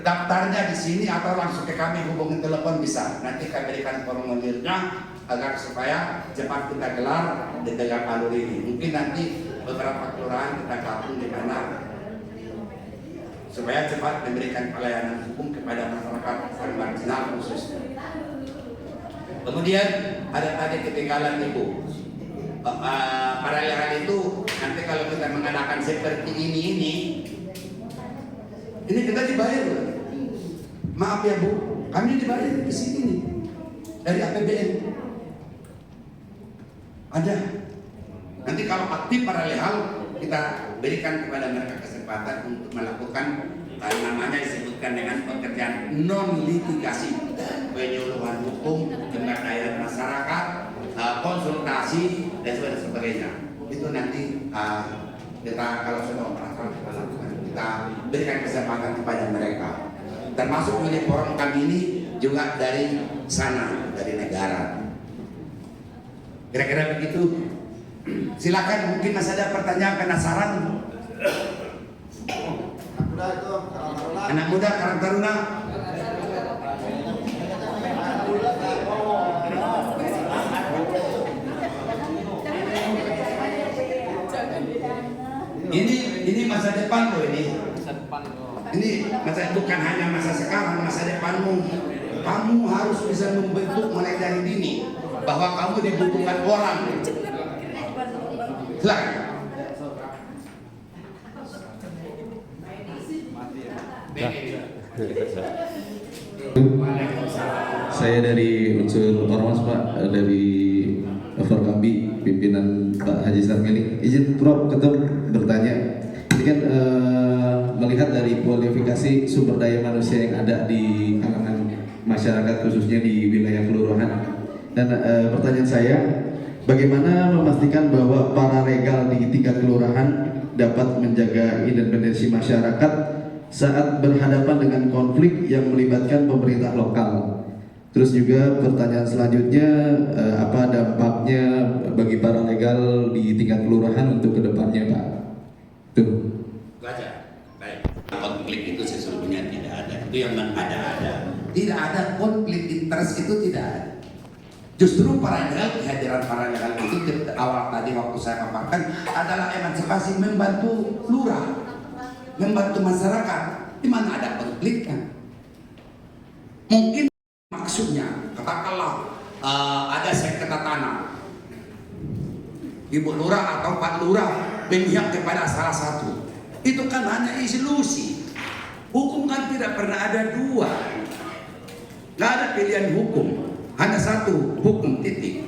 daftarnya di sini atau langsung ke kami hubungin telepon bisa. Nanti kami berikan formulirnya agar supaya cepat kita gelar di Tegak Alur ini. Mungkin nanti beberapa kelurahan kita gabung di mana supaya cepat memberikan pelayanan hukum kepada masyarakat marginal khususnya. Kemudian ada tadi ketinggalan Ibu. Paralel itu nanti kalau kita mengadakan seperti ini kita dibayar loh. Maaf ya Bu, kami dibayar di sini nih dari APBN. Ada. Nanti kalau aktif paralel kita berikan kepada mereka kesempatan untuk melakukan namanya disebutkan dengan pekerjaan non litigasi, penyuluhan hukum, pemberdayaan masyarakat, konsultasi dan sebagainya. Itu nanti kita kalau sudah operasional kita lakukan, kita berikan kesempatan kepada mereka. Termasuk milik forum kami ini juga dari sana, dari negara. Kira-kira begitu. Silakan, mungkin masih ada pertanyaan, penasaran. Anak muda, Karang Taruna. Ini masa depan lo ini. Ini bukan hanya masa sekarang, masa depanmu. Kamu harus bisa membentuk mulai dari dini bahwa kamu dibutuhkan orang. Silakan. Saya dari unsur Ormas Pak, dari Forkambi, pimpinan Pak Haji Sarmili. Izin Prof Ketum bertanya, ini kan melihat dari kualifikasi sumber daya manusia yang ada di kalangan masyarakat khususnya di wilayah kelurahan, dan pertanyaan saya, bagaimana memastikan bahwa para regal di tingkat kelurahan dapat menjaga independensi masyarakat saat berhadapan dengan konflik yang melibatkan pemerintah lokal? Terus juga pertanyaan selanjutnya, apa dampaknya bagi para legal di tingkat kelurahan untuk kedepannya, Pak? Tuh. Itu aja. Baik. Konflik itu sesungguhnya tidak ada. Itu yang ada-ada. Tidak ada konflik interest, itu tidak ada. Justru para legal, kehadiran para legal itu awal tadi waktu saya paparkan adalah emansipasi, membantu lurah, membantu masyarakat. Di mana ada konflik kan? Mungkin maksudnya, katakanlah ada sengketa tanah, Ibu Lurah atau Pak Lurah memihak kepada salah satu, itu kan hanya ilusi. Hukum kan tidak pernah ada dua, nggak ada pilihan hukum, hanya satu hukum, titik.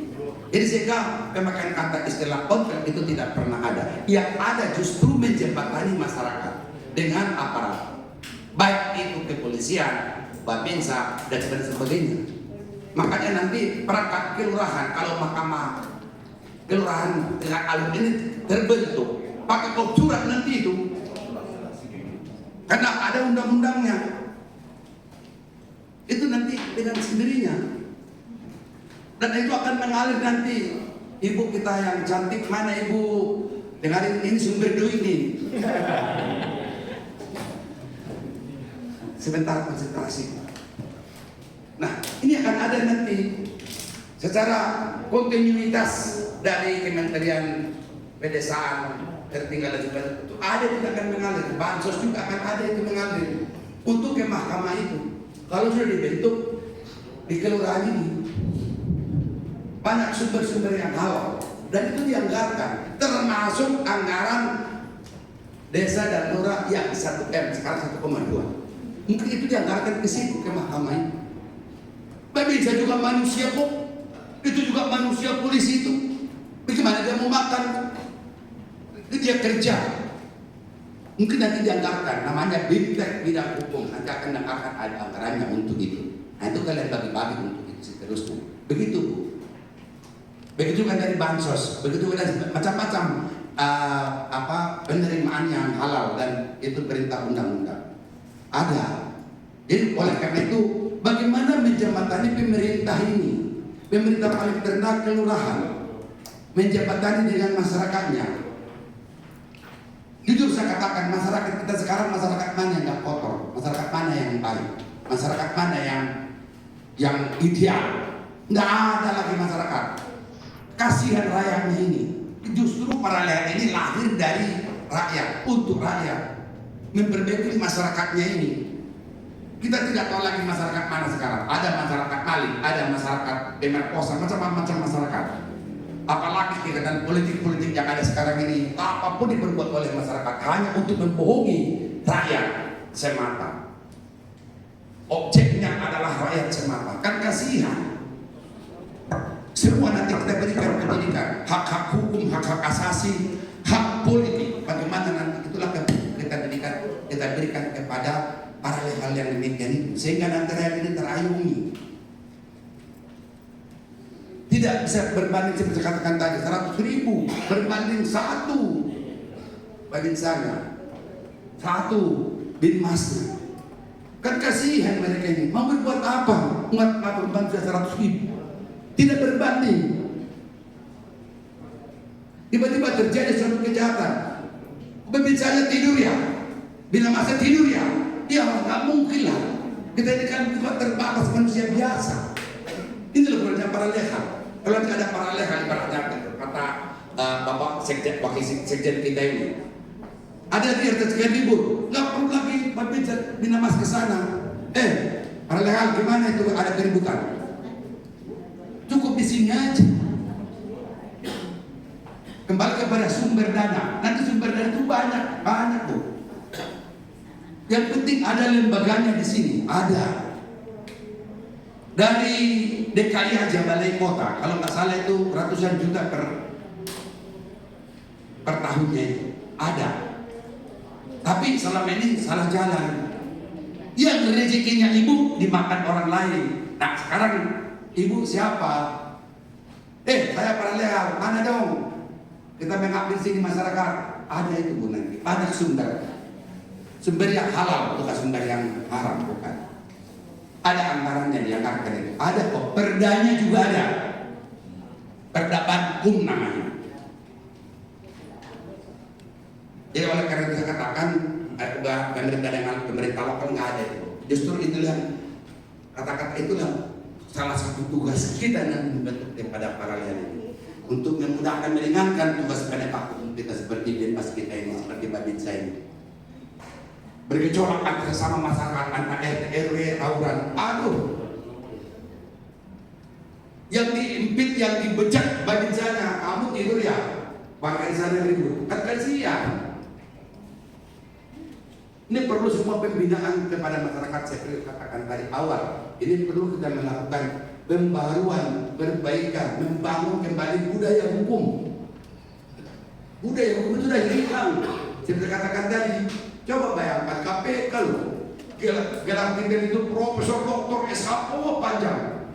Jadi sehingga pemakaian kata istilah konflik itu tidak pernah ada. Yang ada justru menjembatani masyarakat dengan aparat, baik itu kepolisian, Babinsa, dan sebagainya. Makanya nanti perangkat kelurahan, kalau mahkamah kelurahan dengan alur ini terbentuk, pakai surat nanti itu, karena ada undang-undangnya, itu nanti dengan sendirinya, dan itu akan mengalir nanti. Ibu kita yang cantik, mana ibu? Dengarin ini sumber duit ini. Sebentar, konsentrasi. Nah, ini akan ada nanti secara kontinuitas dari Kementerian Pedesaan, tertinggal dan sebagainya. Itu ada itu akan mengalir. Bansos juga akan ada itu mengalir untuk ke mahkamah itu. Kalau sudah dibentuk di kelurahan ini, banyak sumber-sumber yang halal dan itu dianggarkan, termasuk anggaran desa dan lurah yang 1M, sekarang 1,2. Mungkin itu dianggarkan ke situ, ke mahkamah ini. Bisa juga manusia kok, itu juga manusia polisi itu. Bagaimana dia mau makan? Dia kerja. Mungkin nanti dianggarkan, namanya BIMTEK bidang hukum, nanti akan dianggarkan ada anggarannya untuk itu. Nah itu kalian bagi-bagi untuk itu seterusnya. Begitu Bu. Begitu kan dari bansos, begitu kan dari macam-macam penerimaan yang halal dan itu perintah undang-undang. Ada. Jadi oleh karena itu bagaimana menjembatani pemerintah ini, pemerintah paling terendah kelurahan, menjembatani dengan masyarakatnya. Jujur saya katakan, masyarakat kita sekarang masyarakat mana yang nggak kotor, masyarakat mana yang baik, masyarakat mana yang ideal. Nggak ada lagi masyarakat. Kasihan rakyatnya ini. Justru para rakyat ini lahir dari rakyat, untuk rakyat, memperbaiki masyarakatnya ini. Kita tidak tahu lagi masyarakat mana sekarang. Ada masyarakat maling, ada masyarakat pemerkosa, macam-macam masyarakat. Apalagi kegiatan politik-politik yang ada sekarang ini, apapun diperbuat oleh masyarakat hanya untuk membohongi rakyat semata. Objeknya adalah rakyat semata. Kan kasihan. Semua nanti kita berikan pendidikan, hak-hak hukum, hak-hak asasi, hak politik. Bagaimana nanti itulah kita berikan kepada para legal yang demikian itu, sehingga nanti rakyat ini terayungi. Tidak bisa berbanding seperti katakan tadi 100.000 berbanding 1 bagi saya 1 binmasnya. Kan kasihan mereka ini, mau berbuat apa? Umat berbanding 100.000 tidak berbanding. Tiba-tiba terjadi suatu kejahatan, pembicaraannya tidur ya, bila masa tidur ya, ya nggak mungkin lah. Kita ini kan terbatas manusia biasa. Ini loh perannya para legal. Kalau tidak ada para legal, ibaratnya kata Bapak Sekjen, Wakil Sekjen kita ini, Ada di RT sekian ribu, nggak perlu lagi bina mas ke sana. Para legal gimana itu ada keributan? Cukup di sini aja. Kembali kepada sumber dana. Nanti sumber dana itu banyak Bu. Yang penting ada lembaganya di sini, ada. Dari DKI aja balai kota, kalau nggak salah itu ratusan juta per tahunnya itu ada. Tapi selama ini salah jalan. Yang rezekinya ibu dimakan orang lain. Nah sekarang ibu siapa? Saya paralel, mana dong? Kita mengambil sini masyarakat. Ada itu Bu nanti, ada sumber yang halal, bukan sumber yang haram, bukan. Ada anggarannya dianggarkan itu. Ada kok, perdanya juga ada. Perda Bankum namanya. Jadi oleh karena itu saya katakan pemerintah dengan pemerintah lokal nggak ada itu. Justru itulah kata-kata itulah salah satu tugas kita yang membentuk daripada paralel ini untuk memudahkan meringankan tugas penegak hukum kita seperti Denpas kita ini, seperti Babinsa ini. Bergejolak antara sama masyarakat, antara RT RW tawuran. Aduh, yang diimpit, yang dibejak Babinsanya, kamu tidur ya, pakai sana ribut, kan kasihan. Ini perlu semua pembinaan kepada masyarakat. Saya katakan dari awal, ini perlu kita melakukan pembaruan, perbaikan, membangun kembali budaya hukum. Budaya hukum itu sudah hilang. Saya katakan tadi, coba bayangkan KPK loh, gelar titel itu profesor doktor S.H. panjang.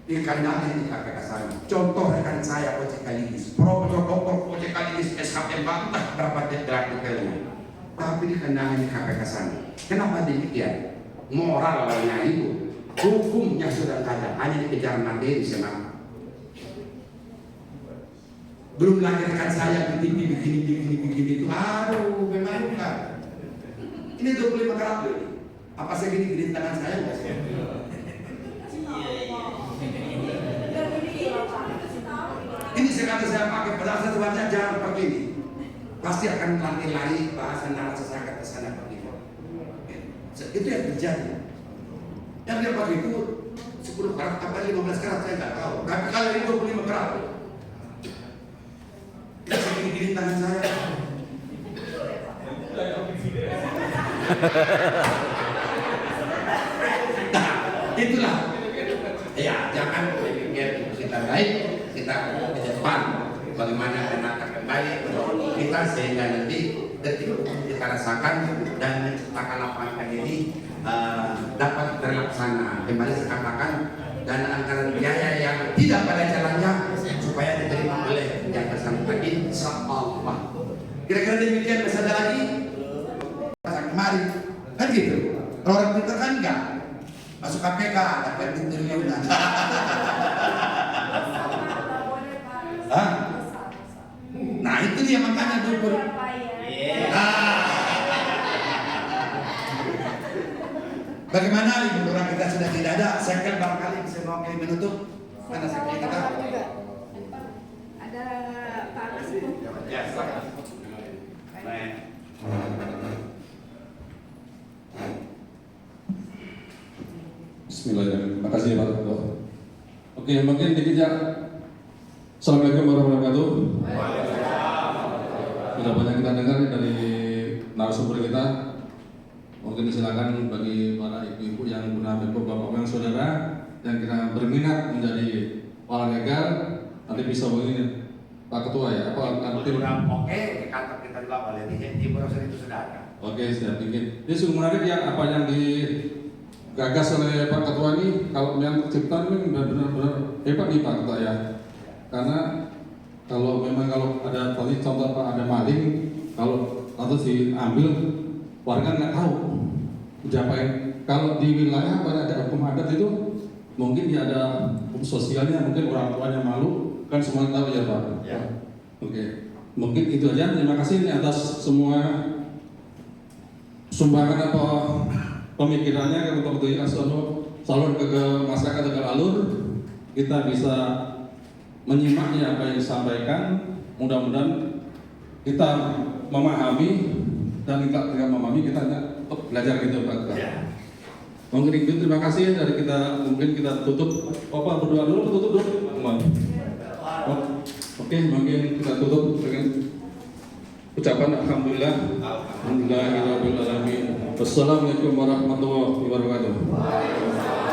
Dikandangin di KPK sana. Contoh rekan saya Oce Kalinis, profesor doktor Oce Kalinis S.H. bantah berapa gelar titelnya. Tapi dikandangin di KPK sana. Kenapa demikian? Moralnya itu, hukumnya sudah ada, hanya dikejar materi semata. Belum lahirkan saya begini itu, aduh memalukan. Ini 25 karat loh. Apa saya gini tangan saya enggak sih? Ini sekali saya pakai bahasa tuanya jangan pakai ini. Pasti akan lari bahasa narasi saya ke sana begini. Itu yang terjadi. Yang dia pakai itu 10 karat apa 15 karat saya nggak tahu. Tapi kalau ini 25 karat, ini segini tangan saya. Nah, itulah. Ya, jangan berpikir kita baik, kita ke depan. Bagaimana menata kembali kita sehingga nanti detik kita rasakan dan menciptakan lapangan ini dapat terlaksana. Kembali saya katakan dana anggaran biaya yang tidak pada jalannya supaya diterima oleh yang bersangkutan insyaallah. Kira-kira demikian, masih ada lagi? Kemarin kan gitu. Orang kita kan enggak masuk KPK dapat triliunan. Nah itu dia makanya dulu. Bagaimana ibu orang kita sudah tidak ada. Sekal barangkali bisa mewakili menutup. Mana sekal kita? Ada Pak Kasih. Ya, silakan. Baik. Bismillahirrahmanirrahim. Terima kasih Pak Ketua. Oke, mungkin dikit ya. Assalamualaikum warahmatullahi wabarakatuh. Sudah banyak kita dengar dari narasumber kita. Mungkin silakan bagi para ibu-ibu yang benar bapak-bapak yang saudara yang kita berminat menjadi paralegal, nanti bisa begini Pak Ketua ya. Apa nanti Oke, di kantor kita juga boleh di browser itu sudah ada. Oke, sudah bikin. Ini sungguh menarik ya apa yang digagas oleh Pak Ketua ini. Kalau yang tercipta ini benar-benar hebat nih Pak Ketua ya. Karena kalau ada tadi contoh Pak ada maling, kalau atau diambil warga nggak tahu diapain. Kalau di wilayah pada ada hukum adat itu mungkin dia ada hukum sosialnya, mungkin orang tuanya malu, kan semua tahu ya Pak. Ya. Oke, mungkin itu aja. Terima kasih nih atas semua sumbangan apa pemikirannya untuk salur ke masyarakat Tegal Alur. Kita bisa menyimaknya apa yang disampaikan. Mudah-mudahan kita memahami dan kita memahami kita belajar gitu Pak. Mungkin itu terima kasih dari kita, mungkin kita tutup. Bapak berdoa dulu, tutup dulu. Oke, mungkin kita tutup dengan ucapan alhamdulillah. Alhamdulillahirabbil alamin. Wassalamualaikum warahmatullahi wabarakatuh.